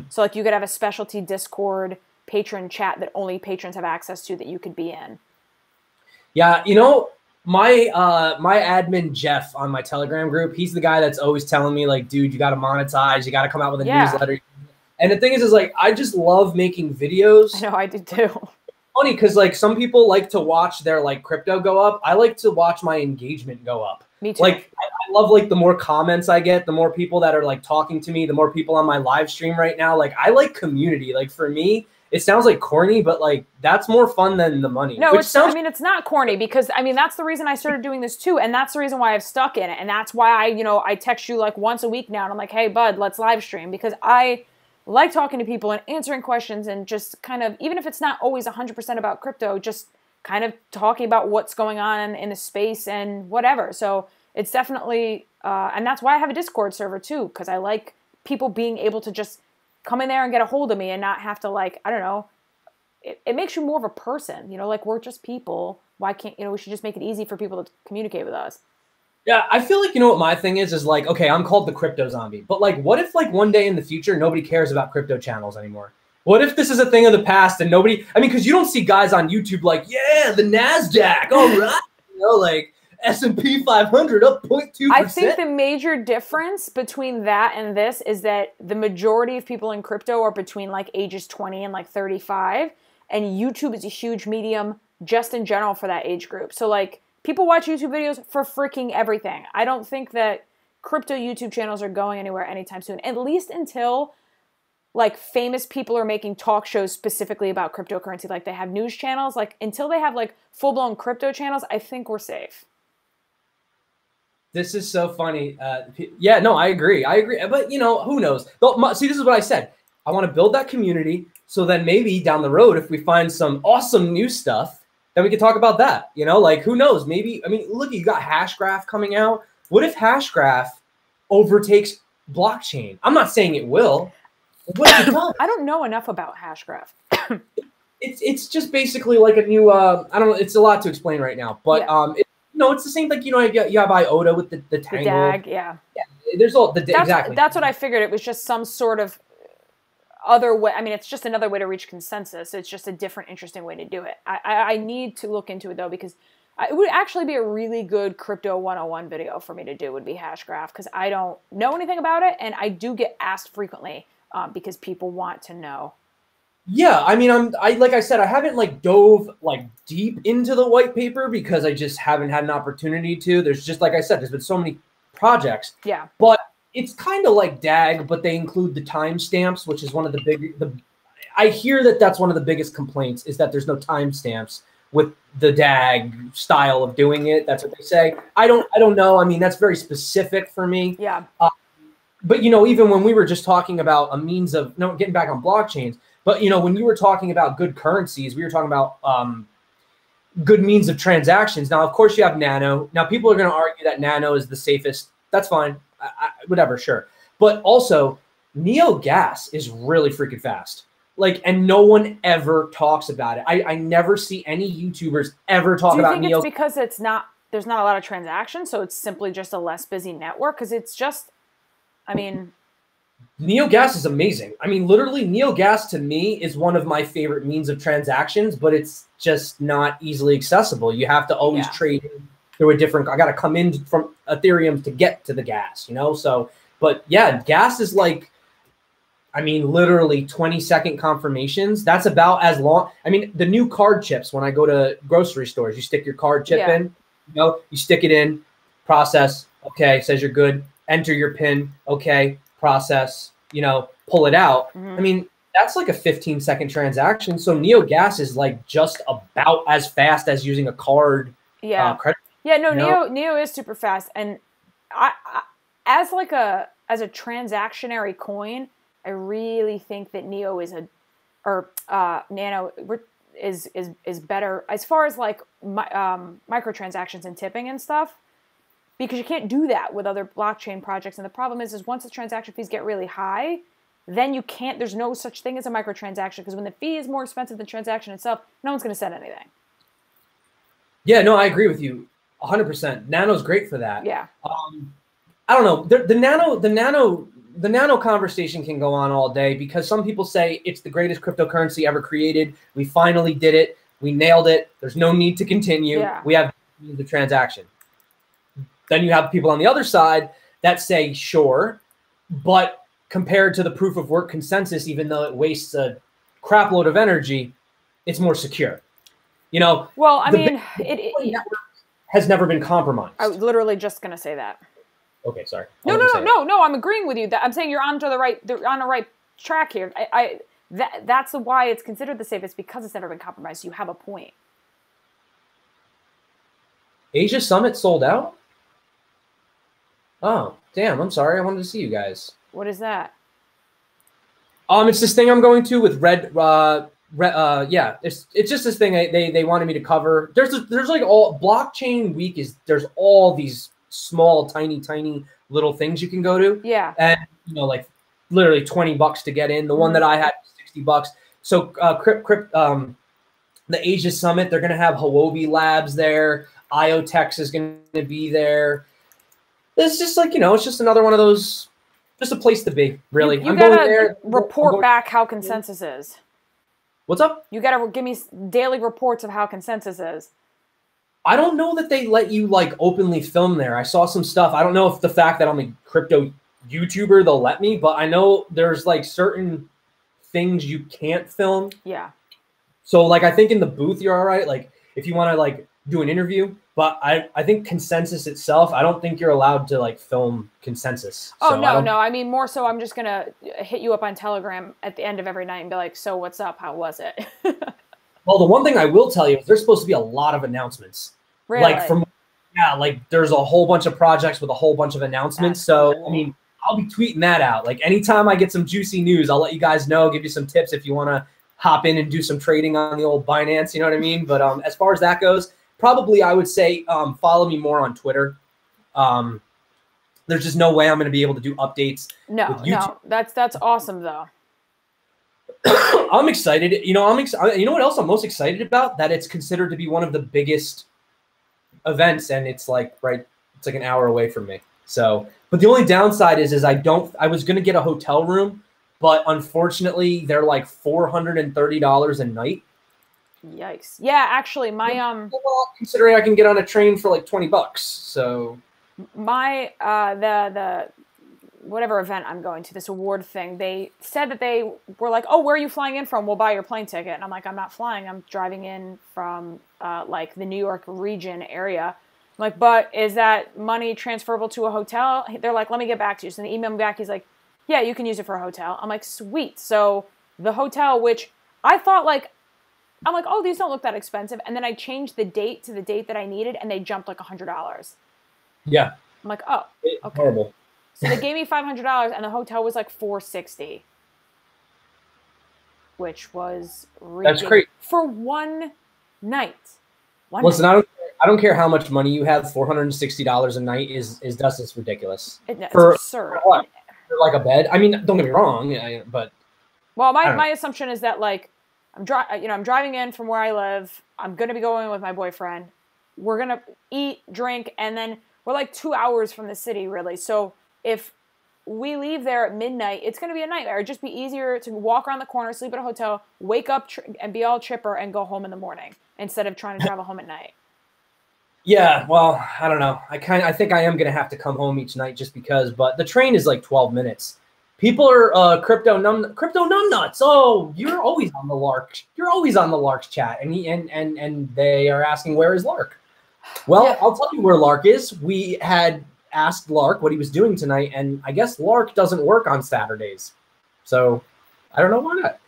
So like you could have a specialty Discord patron chat that only patrons have access to that you could be in. Yeah, my admin Jeff on my Telegram group, he's the guy that's always telling me like, dude, you got to monetize, you got to come out with a newsletter. And the thing is like, I just love making videos. I know, I do too. Funny because like some people like to watch their like crypto go up. I like to watch my engagement go up. Me too. Like I love like the more comments I get, the more people that are like talking to me, the more people on my live stream right now. Like I like community. Like for me, it sounds like corny, but like that's more fun than the money. No, it's not corny because that's the reason I started doing this too, and that's the reason why I've stuck in it, and that's why I text you like once a week now, and I'm like, hey bud, let's live stream, because I like talking to people and answering questions and just kind of, even if it's not always 100% about crypto, just kind of talking about what's going on in the space and whatever. So it's definitely, and that's why I have a Discord server too, because I like people being able to just come in there and get a hold of me and not have to like, I don't know, it makes you more of a person, like we're just people. Why can't, we should just make it easy for people to communicate with us. Yeah, I feel like, what my thing is like, okay, I'm called the crypto zombie, but like, what if like one day in the future, nobody cares about crypto channels anymore? What if this is a thing of the past and because you don't see guys on YouTube like, yeah, the NASDAQ, all right, like S&P 500 up 0.2%. I think the major difference between that and this is that the majority of people in crypto are between like ages 20 and like 35, and YouTube is a huge medium just in general for that age group. So like, people watch YouTube videos for freaking everything. I don't think that crypto YouTube channels are going anywhere anytime soon, at least until like famous people are making talk shows specifically about cryptocurrency. Like they have news channels, like until they have like full-blown crypto channels, I think we're safe. This is so funny. Yeah, no, I agree. But who knows? See, this is what I said. I want to build that community. So then maybe down the road, if we find some awesome new stuff, then we can talk about that, like who knows? Maybe, look, you got Hashgraph coming out. What if Hashgraph overtakes blockchain? I'm not saying it will. What if it does? I don't know enough about Hashgraph. It's just basically like a new, I don't know. It's a lot to explain right now, but it's the same, like, you have IOTA with the Tangle. The DAG, yeah. There's all exactly. That's what I figured. It was just some sort of other way. It's just another way to reach consensus. It's just a different, interesting way to do it. I need to look into it though, because it would actually be a really good crypto 101 video for me to do, would be Hashgraph, because I don't know anything about it, and I do get asked frequently because people want to know. Yeah, like I said, I haven't like dove like deep into the white paper because I just haven't had an opportunity to. There's just, like I said, there's been so many projects. Yeah. But it's kind of like DAG, but they include the timestamps, which is one of the I hear that's one of the biggest complaints, is that there's no timestamps with the DAG style of doing it. That's what they say. I don't know. I mean, that's very specific for me. Yeah. But, you know, even when we were just talking about a means of, no, getting back on blockchains, but, you know, when you were talking about good currencies, we were talking about good means of transactions. Now, of course, you have Nano. Now, people are going to argue that Nano is the safest. That's fine. Whatever, sure. But also, NeoGas is really freaking fast. Like, and no one ever talks about it. I never see any YouTubers ever talk about Neo. Do you think it's because there's not a lot of transactions, so it's simply just a less busy network? Because it's just, I mean, NeoGas is amazing. I mean, literally, NeoGas to me is one of my favorite means of transactions, but it's just not easily accessible. You have to always trade through a different. I got to come in from Ethereum to get to the gas, you know. So, but yeah, gas is like, I mean, literally 20-second confirmations. That's about as long. I mean, the new card chips. When I go to grocery stores, you stick your card chip in. You know, you stick it in, process. Okay, says you're good. Enter your PIN. Okay, process. You know, pull it out. I mean, that's like a 15-second transaction. So NeoGas is like just about as fast as using a card. Credit. Yeah. No, Neo is super fast, and I as a transactionary coin, I really think that Nano is better as far as like microtransactions and tipping and stuff, because you can't do that with other blockchain projects. And the problem is once the transaction fees get really high, then you can't. There's no such thing as a microtransaction, because when the fee is more expensive than the transaction itself, no one's going to send anything. Yeah, no, I agree with you 100%. Nano's great for that. Yeah. I don't know. The nano conversation can go on all day, because some people say it's the greatest cryptocurrency ever created. We finally did it. We nailed it. There's no need to continue. Yeah. We have the transaction. Then you have people on the other side that say, sure, but compared to the proof of work consensus, even though it wastes a crap load of energy, it's more secure. You know, well, I mean, it has never been compromised. I was literally just going to say that. Okay, sorry. No. I'm agreeing with you. I'm saying you're on the right track here. That's why it's considered the safest, because it's never been compromised. You have a point. Asia Summit sold out? Oh, damn. I'm sorry. I wanted to see you guys. What is that? It's this thing I'm going to with Red. Yeah, it's just this thing they wanted me to cover. There's like all blockchain week there's all these small, tiny little things you can go to. Yeah. And, you know, like literally $20 to get in. The one that I had was $60. So the Asia Summit, they're going to have Huobi Labs there. IoTex is going to be there. It's just like, you know, it's just another one of those, just a place to be, really. You gotta report back how consensus is. What's up? You gotta give me daily reports of how consensus is. I don't know that they let you like openly film there. I saw some stuff. I don't know if the fact that I'm a crypto YouTuber, they'll let me, but I know there's like certain things you can't film. Yeah. So like, I think in the booth, you're all right. Like if you want to like do an interview, but I think consensus itself, I don't think you're allowed to like film consensus. Oh, so no. I mean, more so I'm just going to hit you up on Telegram at the end of every night and be like, so what's up? How was it? Well, the one thing I will tell you is there's supposed to be a lot of announcements. Really? Like there's a whole bunch of projects with a whole bunch of announcements. That's cool. I mean, I'll be tweeting that out. Like anytime I get some juicy news, I'll let you guys know, give you some tips if you want to hop in and do some trading on the old Binance, you know what I mean? But as far as that goes, probably I would say follow me more on Twitter. There's just no way I'm going to be able to do updates. No, that's awesome though. I'm excited. You know, you know what else I'm most excited about? That it's considered to be one of the biggest events, and it's like it's like an hour away from me. So, but the only downside is I was going to get a hotel room, but unfortunately they're like $430 a night. Yikes. Yeah, actually my well, considering I can get on a train for like $20. So my the whatever event I'm going to, this award thing, they said that they were like, oh, where are you flying in from? We'll buy your plane ticket. And I'm like, I'm not flying. I'm driving in from like the New York region area. I'm like, but is that money transferable to a hotel? They're like, let me get back to you. So they email me back. He's like, yeah, you can use it for a hotel. I'm like, sweet. So the hotel, which I thought like, I'm like, oh, these don't look that expensive. And then I changed the date to the date that I needed, and they jumped like $100. Yeah. I'm like, oh, okay. Horrible. So they gave me $500, and the hotel was like $460, which was ridiculous. That's great. For one night. Listen, I don't care how much money you have. $460 a night is just ridiculous. It's absurd. For what? For like a bed? I mean, don't get me wrong, but well, my assumption is that like I'm driving in from where I live. I'm gonna be going with my boyfriend. We're gonna eat, drink, and then we're like 2 hours from the city, really. So if we leave there at midnight, it's gonna be a nightmare. It'd just be easier to walk around the corner, sleep at a hotel, wake up and be all chipper, and go home in the morning instead of trying to travel home at night. Yeah, well, I don't know. I think I am gonna have to come home each night just because. But the train is like 12 minutes. People are crypto numbnuts. Oh, you're always on the Lark. You're always on the Lark's chat, and they are asking where is Lark. Well, yeah. I'll tell you where Lark is. We had asked Lark what he was doing tonight, and I guess Lark doesn't work on Saturdays, so I don't know why not.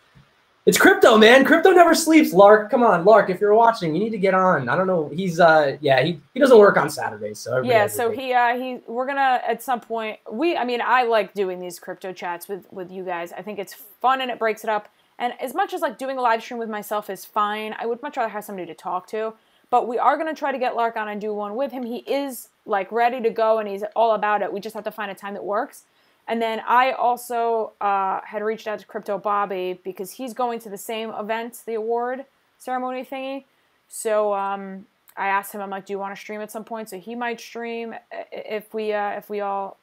It's crypto, man. Crypto never sleeps, Lark. Come on, Lark. If you're watching, you need to get on. I don't know. He's he doesn't work on Saturdays, so yeah. So we're gonna at some point. I like doing these crypto chats with you guys. I think it's fun and it breaks it up. And as much as like doing a live stream with myself is fine, I would much rather have somebody to talk to. But we are gonna try to get Lark on and do one with him. He is like ready to go and he's all about it. We just have to find a time that works. And then I also had reached out to Crypto Bobby because he's going to the same event, the award ceremony thingy. So I asked him, I'm like, do you want to stream at some point? So he might stream if it all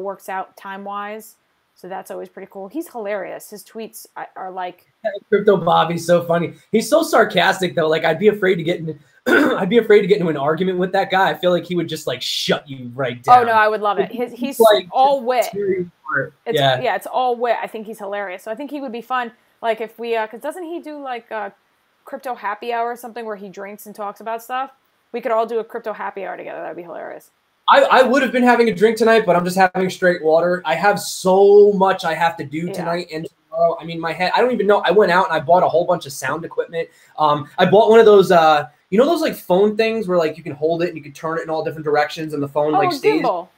works out time wise. So that's always pretty cool. He's hilarious. His tweets are like Crypto Bobby's so funny. He's so sarcastic though. Like I'd be afraid to get into an argument with that guy. I feel like he would just like shut you right down. Oh no, I would love it. He's like all wit. It's all wit. I think he's hilarious. So I think he would be fun. Like if we, because doesn't he do like a crypto happy hour or something where he drinks and talks about stuff? We could all do a crypto happy hour together. That'd be hilarious. I would have been having a drink tonight, but I'm just having straight water. I have so much I have to do tonight and tomorrow. I mean, my head, I don't even know. I went out and I bought a whole bunch of sound equipment. I bought one of those, you know those like phone things where like you can hold it and you can turn it in all different directions and the phone like stays. Gimbal.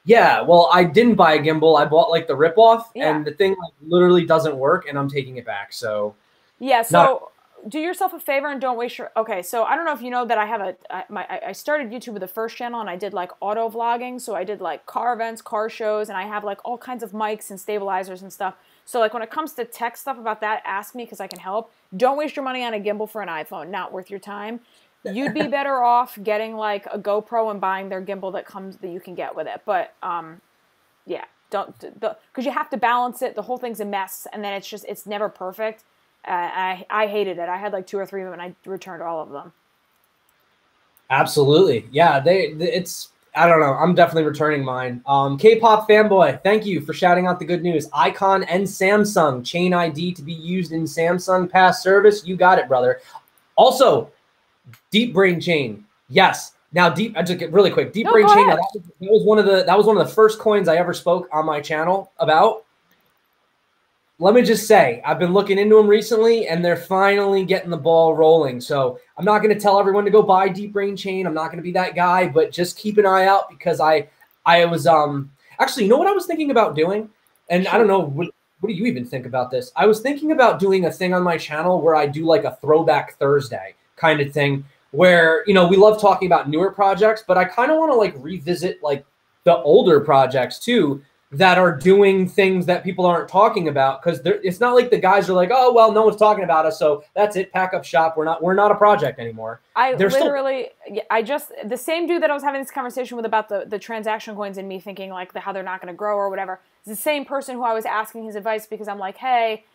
Yeah, well, I didn't buy a gimbal. I bought like the ripoff, and the thing like literally doesn't work, and I'm taking it back. So yeah, so do yourself a favor and don't waste your. Okay, so I don't know if you know that I have I started YouTube with the first channel, and I did like auto vlogging. So I did like car events, car shows, and I have like all kinds of mics and stabilizers and stuff. So like when it comes to tech stuff about that, ask me because I can help. Don't waste your money on a gimbal for an iPhone. Not worth your time. You'd be better off getting like a GoPro and buying their gimbal that you can get with it. But yeah, don't because you have to balance it. The whole thing's a mess, and then it's never perfect. I hated it. I had like 2 or 3 of them, and I returned all of them. Absolutely, yeah. It's I don't know. I'm definitely returning mine. K-pop fanboy, thank you for shouting out the good news. Icon and Samsung chain ID to be used in Samsung Pass service. You got it, brother. Also, Deep Brain Chain, yes. Now, I just get really quick. Deep Brain Chain. Now, that was one of the first coins I ever spoke on my channel about. Let me just say, I've been looking into them recently, and they're finally getting the ball rolling. So I'm not going to tell everyone to go buy Deep Brain Chain. I'm not going to be that guy, but just keep an eye out because I was actually, you know what I was thinking about doing, and I don't know what do you even think about this? I was thinking about doing a thing on my channel where I do like a Throwback Thursday kind of thing where, you know, we love talking about newer projects, but I kind of want to like revisit like the older projects too that are doing things that people aren't talking about because it's not like the guys are like, oh, well, no one's talking about us, so that's it, pack up shop. We're not a project anymore. The same dude that I was having this conversation with about the transaction coins and me thinking like how they're not going to grow or whatever is the same person who I was asking his advice because I'm like, hey,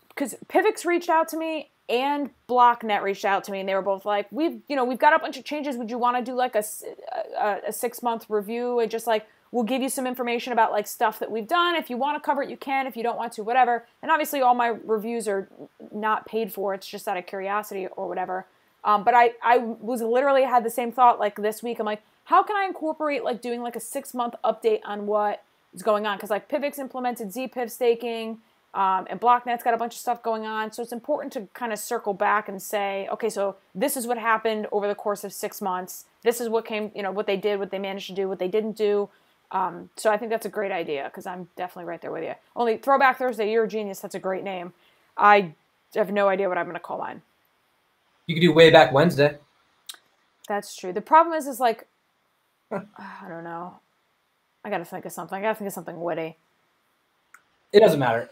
because Pivx reached out to me and BlockNet reached out to me, and they were both like, we've got a bunch of changes. Would you want to do like a 6-month review and just like we'll give you some information about like stuff that we've done. If you want to cover it, you can. If you don't want to, whatever. And obviously, all my reviews are not paid for. It's just out of curiosity or whatever. But I was literally had the same thought like this week. I'm like, how can I incorporate like doing like a 6-month update on what is going on? Because like Pivx implemented ZPIV staking. And BlockNet's got a bunch of stuff going on. So it's important to kind of circle back and say, okay, so this is what happened over the course of 6 months. This is what came, what they did, what they managed to do, what they didn't do. So I think that's a great idea because I'm definitely right there with you. Only Throwback Thursday, you're a genius. That's a great name. I have no idea what I'm going to call mine. You could do Way Back Wednesday. That's true. The problem is like, I don't know. I got to think of something. I got to think of something witty. It doesn't matter.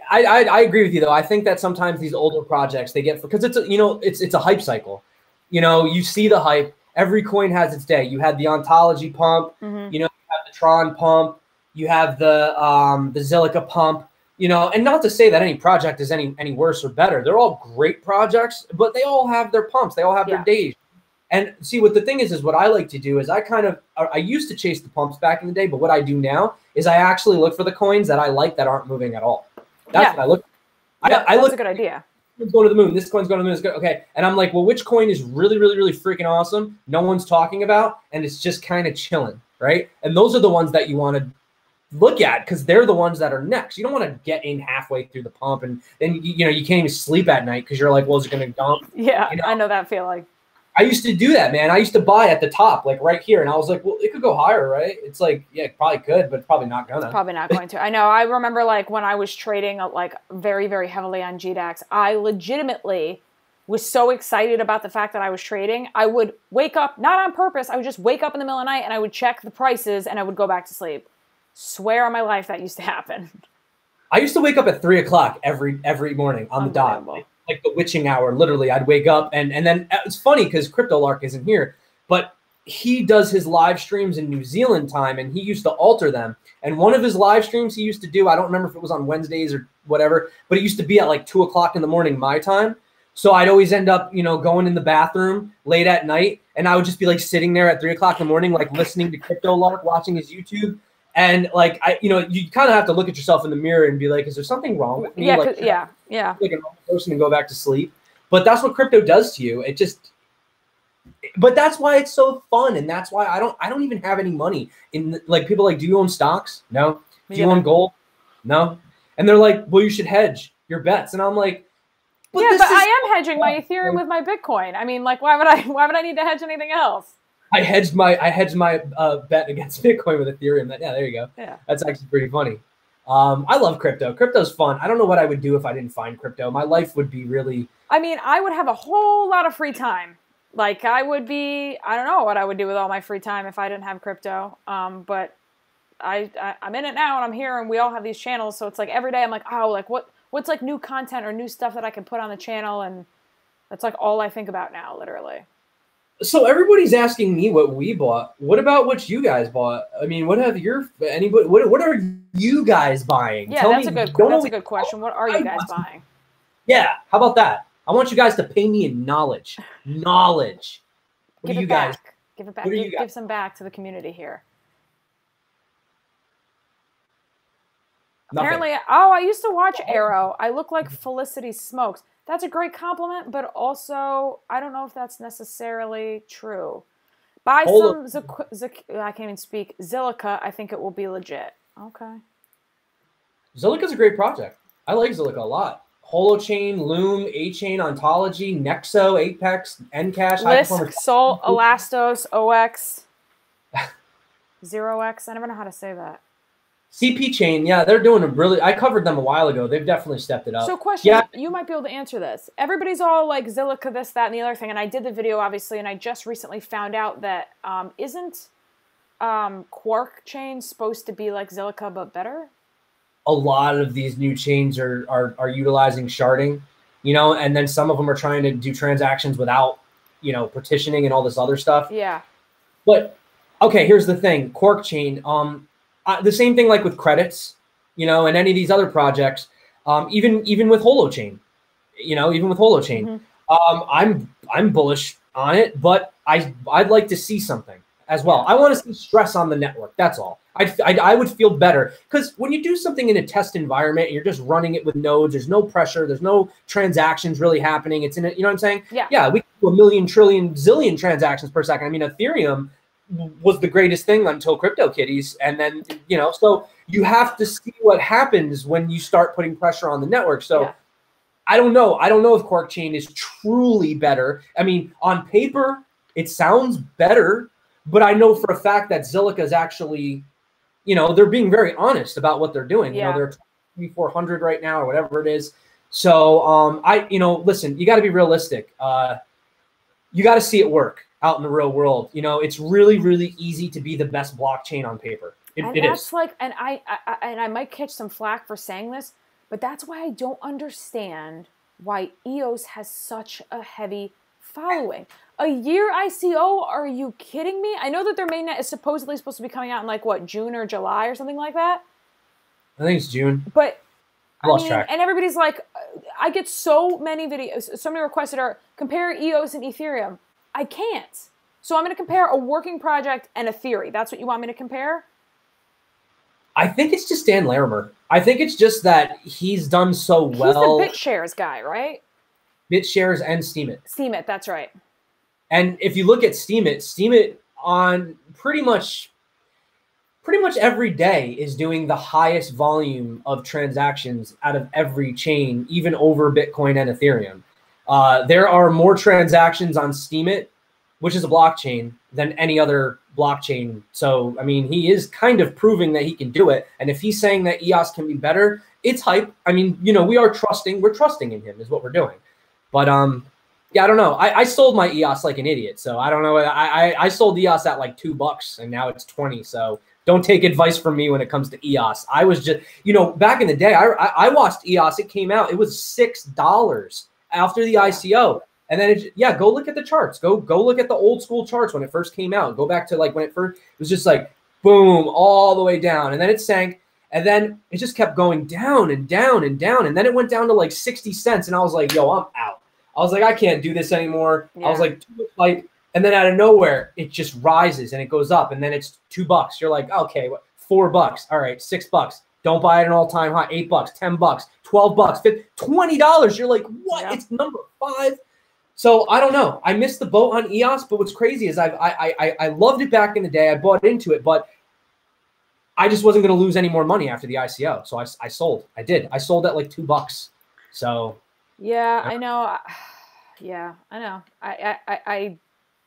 I agree with you though. I think that sometimes these older projects they get because it's a hype cycle. You see the hype. Every coin has its day. You had the Ontology pump. Mm-hmm. You have the Tron pump. You have the Zilliqa pump. And not to say that any project is any worse or better. They're all great projects, but they all have their pumps. They all have their days. And see, what the thing is what I like to do is I used to chase the pumps back in the day, but what I do now is I actually look for the coins that I like that aren't moving at all. That's what I look. That's a good idea. This coin's going to the moon. This coin's going to the moon. Okay, and I'm like, well, which coin is really, really, really freaking awesome? No one's talking about, and it's just kind of chilling, right? And those are the ones that you want to look at because they're the ones that are next. You don't want to get in halfway through the pump, and then you can't even sleep at night because you're like, well, is it going to dump? Yeah, I know that feeling. I used to do that, man. I used to buy at the top, like right here. And I was like, well, it could go higher, right? It's like, yeah, it probably could, but it's probably not gonna. It's probably not going to. I know. I remember like when I was trading like very, very heavily on GDAX, I legitimately was so excited about the fact that I was trading. I would wake up, not on purpose. I would just wake up in the middle of the night and I would check the prices and I would go back to sleep. Swear on my life that used to happen. I used to wake up at 3 o'clock every morning on the dot. Like the witching hour, literally. I'd wake up and then it's funny because CryptoLark isn't here, but he does his live streams in New Zealand time and he used to alter them. And one of his live streams he used to do, I don't remember if it was on Wednesdays or whatever, but it used to be at like 2 o'clock in the morning my time. So I'd always end up, going in the bathroom late at night and I would just be like sitting there at 3 o'clock in the morning, like listening to CryptoLark, watching his YouTube. And like, you kind of have to look at yourself in the mirror and be like, is there something wrong with me? Yeah, like, yeah. Like a normal person and go back to sleep. But that's what crypto does to you. But that's why it's so fun. And that's why I don't even have any money in like people like, do you own stocks? No. Do you own gold? No. And they're like, well, you should hedge your bets. And I'm like, but I am hedging my Ethereum with my Bitcoin. I mean, like, why would I need to hedge anything else? I hedged my bet against Bitcoin with Ethereum. There you go. Yeah. That's actually pretty funny. I love crypto. Crypto's fun. I don't know what I would do if I didn't find crypto. My life would be really... I mean, I would have a whole lot of free time. Like, I don't know what I would do with all my free time if I didn't have crypto. But I'm in it now and I'm here and we all have these channels. So it's like every day I'm like, oh, like what's like new content or new stuff that I can put on the channel? And that's like all I think about now, literally. So everybody's asking me what we bought. What about what you guys bought? I mean, what are you guys buying? Yeah, that's a good question. What are you guys buying? Yeah, how about that? I want you guys to pay me in knowledge. Knowledge. What do you guys? Give it back. Give some back to the community here. Nothing. Apparently, I used to watch Arrow. I look like Felicity Smokes. That's a great compliment, but also I don't know if that's necessarily true. Buy some I can't even speak. Zilliqa. I think it will be legit. Okay. Zilliqa's a great project. I like Zilliqa a lot. Holochain, Loom, A-Chain, Ontology, Nexo, Apex, Encash, Lisk, Sol, Elastos, OX, 0x. I never know how to say that. CP Chain, yeah, they're doing a really... I covered them a while ago. They've definitely stepped it up. So question, you might be able to answer this. Everybody's all like Zilliqa, this, that, and the other thing, and I did the video, obviously, and I just recently found out that isn't Quark Chain supposed to be like Zilliqa but better? A lot of these new chains are utilizing sharding, and then some of them are trying to do transactions without, partitioning and all this other stuff. Yeah. But, okay, here's the thing. Quark Chain... the same thing like with credits, and any of these other projects, even with Holochain, I'm bullish on it, but I'd like to see something as well. I want to see stress on the network. That's all. I would feel better because when you do something in a test environment and you're just running it with nodes, there's no pressure, there's no transactions really happening. It's in it, you know what I'm saying? Yeah. Yeah, we can do 1 million, trillion, zillion transactions per second. I mean, Ethereum was the greatest thing until CryptoKitties, and then so you have to see what happens when you start putting pressure on the network. So Yeah. I don't know. I don't know if Cork Chain is truly better. I mean, on paper, it sounds better, but I know for a fact that Zilliqa is actually, you know, they're being very honest about what they're doing. Yeah. You know, they're 2,400 right now or whatever it is. So you know, listen, you got to be realistic. You got to see it work out in the real world. You know, it's really, really easy to be the best blockchain on paper. It that's is. like, and I might catch some flack for saying this, but that's why I don't understand why EOS has such a heavy following. A year ICO? Are you kidding me? I know that their mainnet is supposedly supposed to be coming out in like what, June or July or something like that. I think it's June. But I lost track. and everybody's like, I get so many videos, so many requests that are compare EOS and Ethereum. I can't. So I'm going to compare a working project and a theory. That's what you want me to compare? I think it's just Dan Larimer. I think it's just that he's done so well. He's the BitShares guy, right? BitShares and Steemit. Steemit, that's right. And if you look at Steemit on pretty much every day is doing the highest volume of transactions out of every chain, even over Bitcoin and Ethereum. There are more transactions on Steemit, which is a blockchain, than any other blockchain. So, I mean, he is kind of proving that he can do it. And if he's saying that EOS can be better, it's hype. I mean, you know, we're trusting in him is what we're doing. But, yeah, I don't know. I sold my EOS like an idiot. So I don't know. I sold EOS at like $2 and now it's 20. So don't take advice from me when it comes to EOS. I was just, you know, back in the day, I watched EOS. It came out. It was $6 after the ICO. And then, go look at the charts. Go look at the old school charts when it first came out. Go back to like when it was just like, boom, all the way down. And then it sank. And then it just kept going down and down and down. And then it went down to like 60 cents. And I was like, yo, I'm out. I was like, I can't do this anymore. Yeah. I was like, and then out of nowhere, it just rises and it goes up. And then it's $2. You're like, okay, $4. All right, $6. Don't buy it an all-time high. $8, $10, $12, $20. You're like, what? Yeah. It's number 5. So I don't know. I missed the boat on EOS, but what's crazy is I loved it back in the day. I bought into it, but I just wasn't going to lose any more money after the ICO. So I sold. I did. I sold at like $2. So yeah, I know. Yeah, I know. I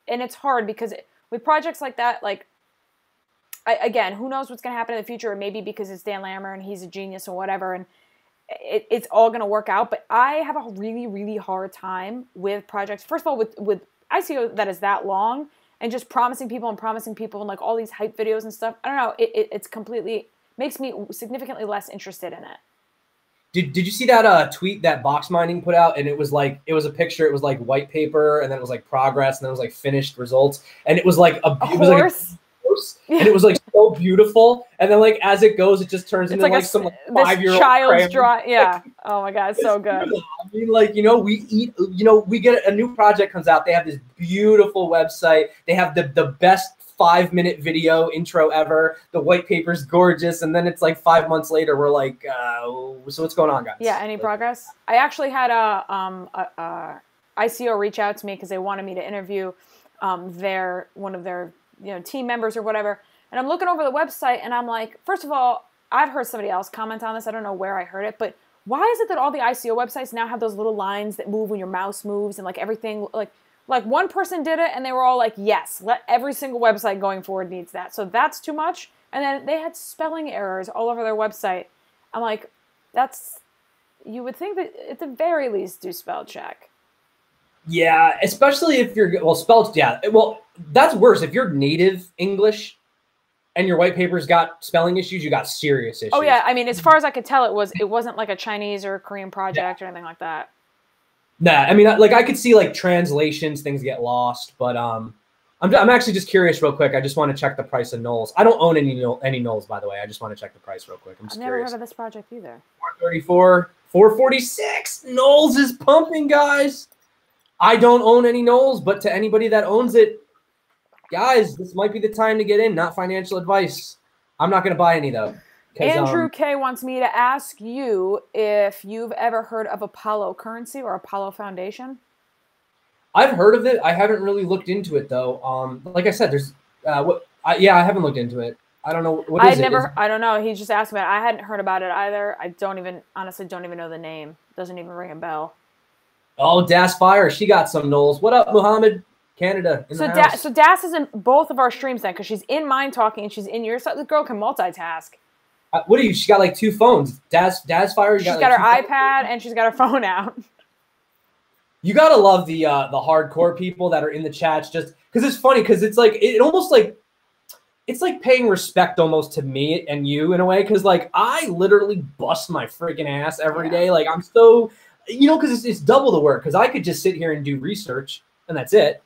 and it's hard because with projects like that, like again, who knows what's going to happen in the future? Or maybe because it's Dan Larimer and he's a genius or whatever, and it's all going to work out. But I have a really, really hard time with projects. First of all, with ICO that is that long and just promising people and like all these hype videos and stuff. I don't know. It's completely makes me significantly less interested in it. Did you see that tweet that Box Mining put out? And it was a picture. It was like white paper, and then it was like progress, and then it was like finished results, and it was like a horse. And it was like so beautiful, and then like as it goes, it just turns into like some 5-year-old child's drawing. Yeah. Oh my god, so good. I mean, like we get a new project comes out. They have this beautiful website. They have the best 5-minute video intro ever. The white paper's gorgeous, and then it's like 5 months later, we're like, so what's going on, guys? Yeah. Any progress? I actually had a ICO reach out to me because they wanted me to interview one of their team members or whatever. And I'm looking over the website and I'm like, first of all, I've heard somebody else comment on this. I don't know where I heard it, but why is it that all the ICO websites now have those little lines that move when your mouse moves and like everything, like one person did it and they were all like, yes, let every single website going forward needs that. So that's too much. And then they had spelling errors all over their website. I'm like, you would think that at the very least do spell check. Yeah, especially if you're, spelled, yeah. Well, that's worse. If you're native English and your white paper's got spelling issues, you got serious issues. Oh, yeah. I mean, as far as I could tell, it wasn't like a Chinese or Korean project or anything like that. Nah, I mean, like I could see like translations, things get lost, but I'm actually just curious real quick. I just want to check the price of Knowles. I don't own any Knowles, by the way. I just want to check the price real quick. I've never heard of this project either. 434, 446. Knowles is pumping, guys. I don't own any Knowles, but to anybody that owns it, guys, this might be the time to get in. Not financial advice. I'm not going to buy any, though. Andrew K. wants me to ask you if you've ever heard of Apollo Currency or Apollo Foundation. I've heard of it. I haven't really looked into it, though. Like I said, there's I haven't looked into it. I don't know. What is it? I don't know. He just asked about it. I hadn't heard about it either. I honestly don't even know the name. Doesn't even ring a bell. Oh, Das Fire. She got some Knowles. What up, Muhammad? Canada in the house. So Das is in both of our streams then, because she's in mine talking and she's in yours. So the girl can multitask. What do you? She got like 2 phones. Das Fire. She's got her iPad and she's got her phone out. You gotta love the hardcore people that are in the chats, just because it's funny, because it's like it almost like it's like paying respect almost to me and you in a way, because like I literally bust my freaking ass every day. Like I'm so, because it's double the work, because I could just sit here and do research and that's it,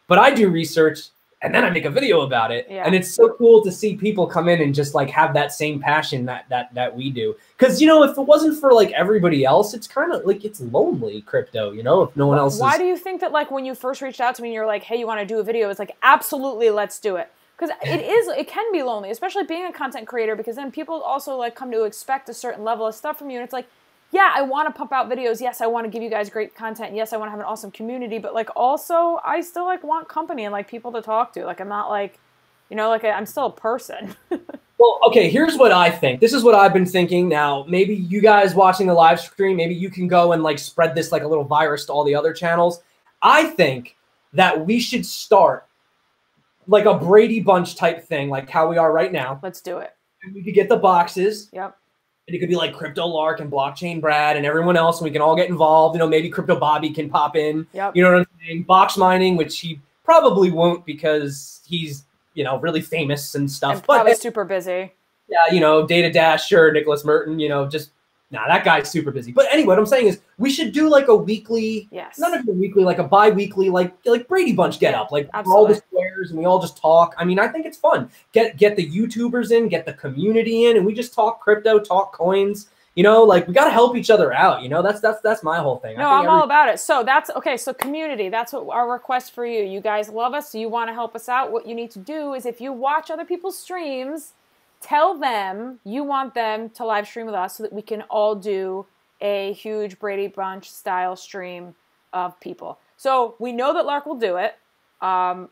but I do research and then I make a video about it. Yeah. And it's so cool to see people come in and just like have that same passion that we do. Because, if it wasn't for like everybody else, it's kind of like it's lonely, crypto, if no one else Why do you think that like when you first reached out to me and you're like, hey, you want to do a video? It's like, absolutely, let's do it. Because it can be lonely, especially being a content creator, because then people also like come to expect a certain level of stuff from you. And it's like, yeah, I want to pump out videos. Yes, I want to give you guys great content. Yes, I want to have an awesome community. But like also, I still like want company and like people to talk to. Like I'm not like, I'm still a person. Well, okay, here's what I think. This is what I've been thinking. Now, maybe you guys watching the live stream, maybe you can go and like spread this like a little virus to all the other channels. I think that we should start like a Brady Bunch type thing, like how we are right now. Let's do it. And we could get the boxes. Yep. And it could be like Crypto Lark and Blockchain Brad and everyone else, and we can all get involved. Maybe Crypto Bobby can pop in. Yep. You know what I'm saying? Box mining, which he probably won't because he's, really famous and stuff. And probably super busy. Yeah, Data Dash, sure, Nicholas Merton, that guy's super busy. But anyway, what I'm saying is we should do like a weekly, not even a weekly, like a bi-weekly, like Brady Bunch get up, like all the squares and we all just talk. I mean, I think it's fun. Get the YouTubers in, get the community in, and we just talk crypto, talk coins. Like we got to help each other out. That's my whole thing. No, I'm all about it. So that's okay. So community, that's what our request for you. You guys love us. So you want to help us out. What you need to do is if you watch other people's streams, tell them you want them to live stream with us so that we can all do a huge Brady Bunch style stream of people. So we know that Lark will do it.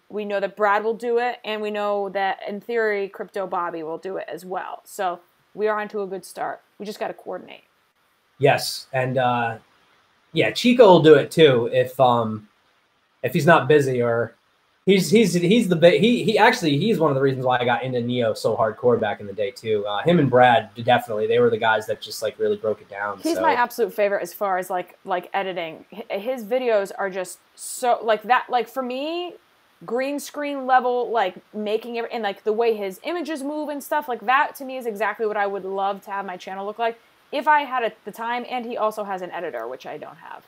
We know that Brad will do it. And we know that in theory, Crypto Bobby will do it as well. So we are onto a good start. We just got to coordinate. Yes. And Chico will do it too. If he's not busy or he's one of the reasons why I got into Neo so hardcore back in the day too. Him and Brad, definitely, they were the guys that just like really broke it down. He's my absolute favorite as far as like editing. His videos are just so like that. Like for me, green screen level, like making it, and like the way his images move and stuff like that, to me is exactly what I would love to have my channel look like if I had the time. And he also has an editor, which I don't have.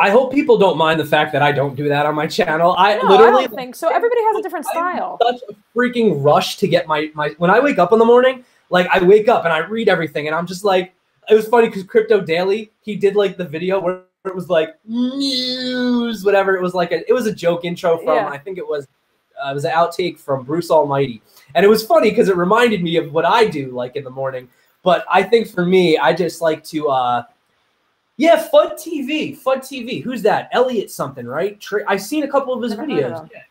I hope people don't mind the fact that I don't do that on my channel. I don't think so. Everybody has a different style. Such a freaking rush to get my when I wake up in the morning, like I wake up and I read everything and I'm just like, it was funny because Crypto Daily, he did like the video where it was like news, whatever. It was like it was a joke intro from, I think it was an outtake from Bruce Almighty. And it was funny because it reminded me of what I do like in the morning. But I think for me, I just like to, FUD TV. Who's that? Elliot something, right? I've seen a couple of his videos. Yeah.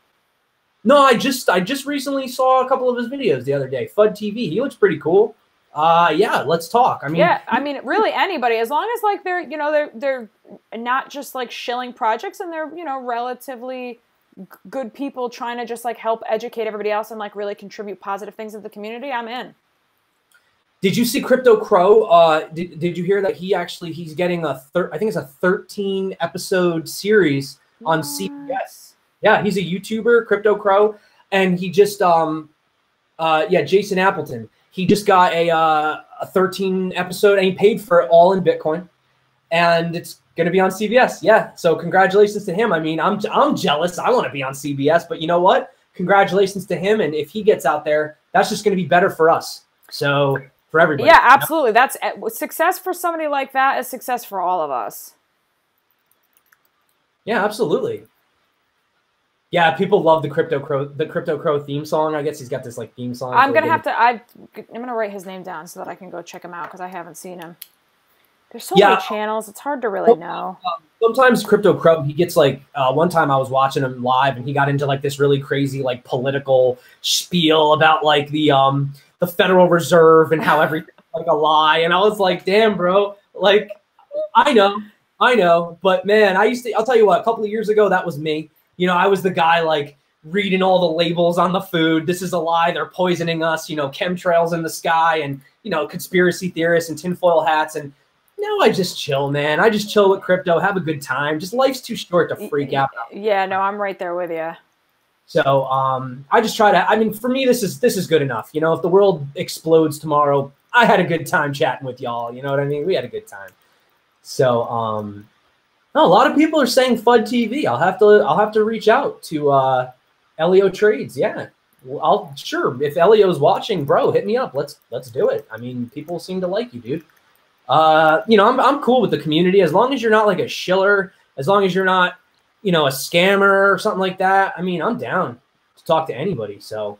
No, I just recently saw a couple of his videos the other day. FUD TV. He looks pretty cool. Let's talk. I mean, really anybody, as long as like they're not just like shilling projects and they're, relatively good people trying to just like help educate everybody else and like really contribute positive things to the community, I'm in. Did you see Crypto Crow? Did you hear that he's getting I think it's a 13 episode series on CBS. Yeah, he's a YouTuber, Crypto Crow, and he just Jason Appleton. He just got a 13 episode, and he paid for it all in Bitcoin, and it's gonna be on CBS. Yeah, so congratulations to him. I mean, I'm jealous. I want to be on CBS, but you know what? Congratulations to him, and if he gets out there, that's just gonna be better for us. So for everybody. Yeah, absolutely. That's success for somebody like that is success for all of us. Yeah, absolutely. Yeah, people love the Crypto Crow theme song. I guess he's got this like theme song. I'm gonna write his name down so that I can go check him out because I haven't seen him. There's so many channels. It's hard to really know. Sometimes Crypto Crow, he gets like, one time I was watching him live and he got into like this really crazy like political spiel about like the Federal Reserve and how everything's like a lie. And I was like, damn, bro, like, I know, but man, I'll tell you what, a couple of years ago, that was me. You know, I was the guy like reading all the labels on the food. This is a lie. They're poisoning us, you know, chemtrails in the sky and, you know, conspiracy theorists and tinfoil hats. And now I just chill, man. I just chill with crypto, have a good time. Just life's too short to freak out. Yeah, no, I'm right there with you. So I just try to, I mean, for me, this is good enough. You know, if the world explodes tomorrow, I had a good time chatting with y'all. You know what I mean? We had a good time. So a lot of people are saying FUD TV. I'll have to reach out to Elio Trades. Yeah. Sure. If Elio's watching, bro, hit me up. Let's do it. I mean, people seem to like you, dude. You know, I'm cool with the community as long as you're not like a shiller, as long as you're not, you know, a scammer or something like that. I mean, I'm down to talk to anybody. So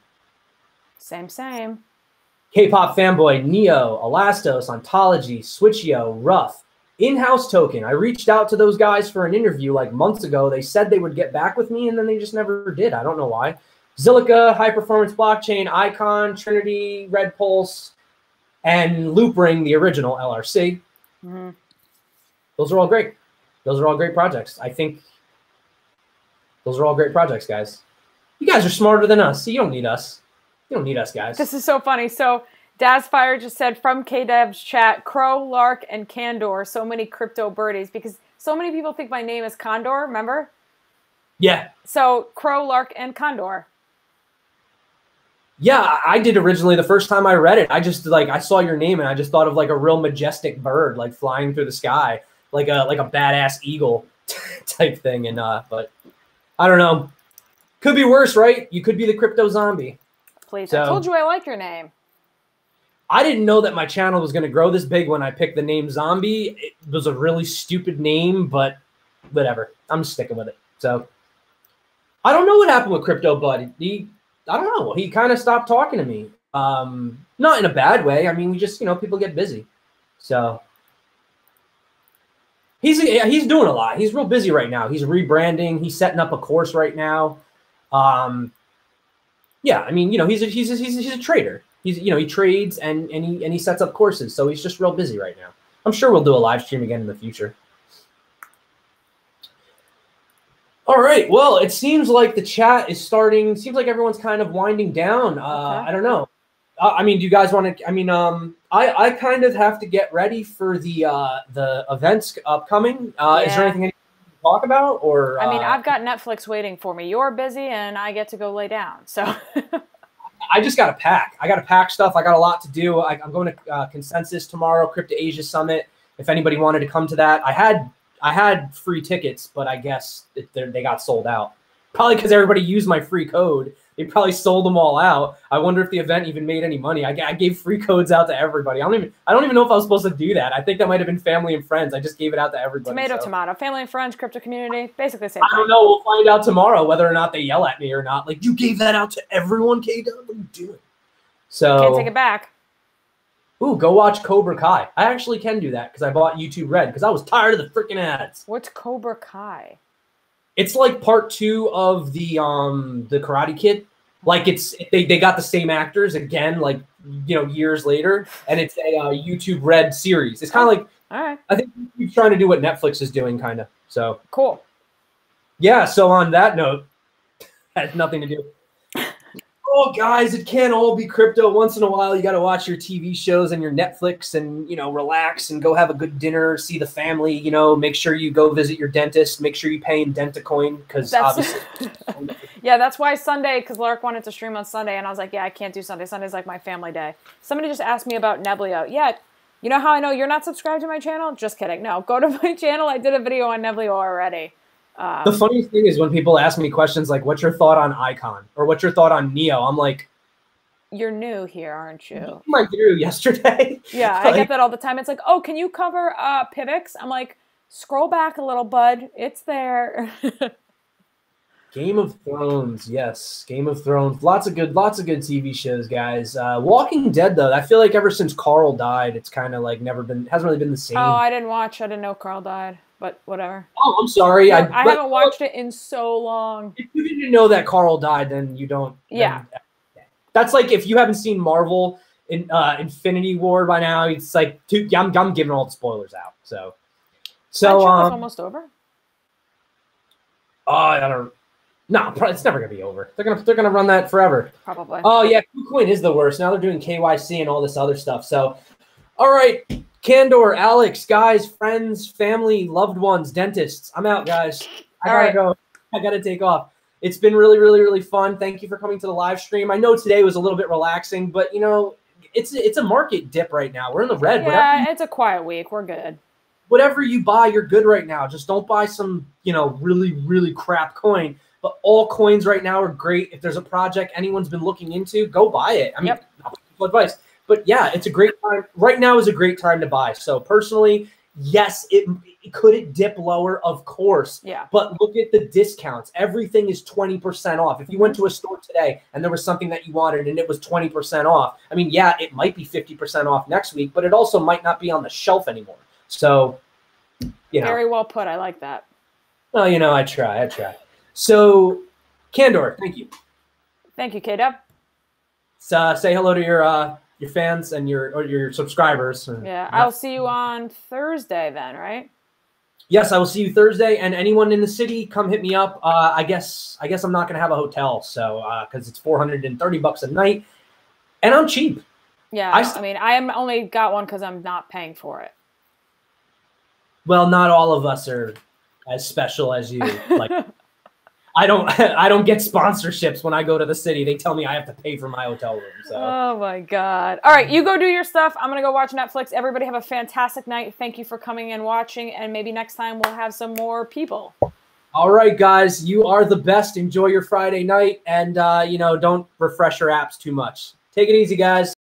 same. K-pop fanboy, Neo, Elastos, Ontology, Switchio, Ruff, In-House Token. I reached out to those guys for an interview like months ago. They said they would get back with me and then they just never did. I don't know why. Zilliqa, High Performance Blockchain, Icon, Trinity, Red Pulse, and Loopring, the original LRC. Mm-hmm. Those are all great. Those are all great projects. I think those are all great projects, guys. You guys are smarter than us, so you don't need us. You don't need us, guys. This is so funny. So Dazfire just said from KDev's chat, Crow, Lark, and Candor, so many crypto birdies, because so many people think my name is Condor, remember? Yeah. So Crow, Lark, and Condor. Yeah, I did originally. The first time I read it, I just like, I saw your name and I just thought of like a real majestic bird, like flying through the sky, like a badass eagle type thing. And but I don't know. Could be worse, right? You could be the crypto zombie. Please, so, I told you I like your name. I didn't know that my channel was going to grow this big when I picked the name Zombie. It was a really stupid name, but whatever. I'm sticking with it. So I don't know what happened with Crypto Bud. I don't know. He kind of stopped talking to me. Not in a bad way. I mean, we just, you know, people get busy. So he's doing a lot. He's real busy right now. He's rebranding. He's setting up a course right now. Yeah, I mean, you know, he's a trader. He's, you know, he trades and he sets up courses. So he's just real busy right now. I'm sure we'll do a live stream again in the future. All right. Well, it seems like the chat is starting. Seems like everyone's kind of winding down. Okay. I don't know. I mean, do you guys want to? I mean, I kind of have to get ready for the events upcoming. Yeah. Is there anything you can talk about? Or I mean, I've got Netflix waiting for me. You're busy, and I get to go lay down. So I just got to pack. I got to pack stuff. I got a lot to do. I'm going to Consensus tomorrow, Crypto Asia Summit. If anybody wanted to come to that, I had free tickets, but I guess they got sold out. Probably because everybody used my free code. They probably sold them all out. I wonder if the event even made any money. I gave free codes out to everybody. I don't even know if I was supposed to do that. I think that might have been family and friends. I just gave it out to everybody. Tomato. Family and friends, crypto community, basically the same thing. I don't know. We'll find out tomorrow whether or not they yell at me or not. Like, you gave that out to everyone, K-Dub? What are you doing? So can't take it back. Ooh, go watch Cobra Kai. I actually can do that because I bought YouTube Red because I was tired of the freaking ads. What's Cobra Kai? It's like part 2 of the Karate Kid. Like they got the same actors again, like, you know, years later, and it's a YouTube Red series. It's kind of like, all right. I think you're trying to do what Netflix is doing, kind of. So cool. Yeah. So on that note, has nothing to do. Oh, guys, it can't all be crypto. Once in a while, you got to watch your TV shows and your Netflix and, you know, relax and go have a good dinner, see the family, you know, make sure you go visit your dentist, make sure you pay in Dentacoin because obviously. Yeah, that's why Sunday, because Lark wanted to stream on Sunday, and I was like, yeah, I can't do Sunday. Sunday's like my family day. Somebody just asked me about Neblio. Yeah, you know how I know you're not subscribed to my channel? Just kidding. No, go to my channel. I did a video on Neblio already. The funniest thing is when people ask me questions like, what's your thought on Icon? Or what's your thought on Neo? I'm like, you're new here, aren't you? I drew yesterday. Yeah, like, I get that all the time. It's like, oh, can you cover Pivx? I'm like, scroll back a little, bud. It's there. Game of Thrones, yes, Game of Thrones. Lots of good TV shows, guys. Walking Dead, though, I feel like ever since Carl died, it's kind of like hasn't really been the same. Oh, I didn't watch. I didn't know Carl died, but whatever. Oh, I'm sorry. No, I haven't watched it in so long. If you didn't know that Carl died, then you don't. Yeah. That's like if you haven't seen Marvel in Infinity War by now, it's like I'm giving all the spoilers out. So That show is almost over. Oh, I don't. No, it's never gonna be over. They're gonna run that forever. Probably. Oh yeah, KuCoin is the worst. Now they're doing KYC and all this other stuff. So, all right, Candor, Alex, guys, friends, family, loved ones, dentists. I'm out, guys. I gotta go. I gotta take off. It's been really, really, really fun. Thank you for coming to the live stream. I know today was a little bit relaxing, but you know, it's a market dip right now. We're in the red. Yeah, it's a quiet week. We're good. Whatever you buy, you're good right now. Just don't buy some, really, really crap coin. But all coins right now are great. If there's a project anyone's been looking into, go buy it. I mean, not advice. But yeah, it's a great time. Right now is a great time to buy. So personally, yes, could it dip lower? Of course. Yeah. But look at the discounts. Everything is 20% off. If you went to a store today and there was something that you wanted and it was 20% off, I mean, yeah, it might be 50% off next week, but it also might not be on the shelf anymore. So, Very well put. I like that. Well, I try. So, Candor, thank you. Thank you, K-Dub. Say hello to your fans and your subscribers. Yeah, I'll see you on Thursday then, right? Yes, I will see you Thursday. And anyone in the city, come hit me up. I guess I'm not gonna have a hotel, so because it's $430 a night, and I'm cheap. Yeah, I mean, I am only got one because I'm not paying for it. Well, not all of us are as special as you. Like. I don't get sponsorships when I go to the city. They tell me I have to pay for my hotel room. So. Oh my God. All right, you go do your stuff. I'm going to go watch Netflix. Everybody have a fantastic night. Thank you for coming and watching, and maybe next time we'll have some more people. All right, guys, you are the best. Enjoy your Friday night, and don't refresh your apps too much. Take it easy, guys.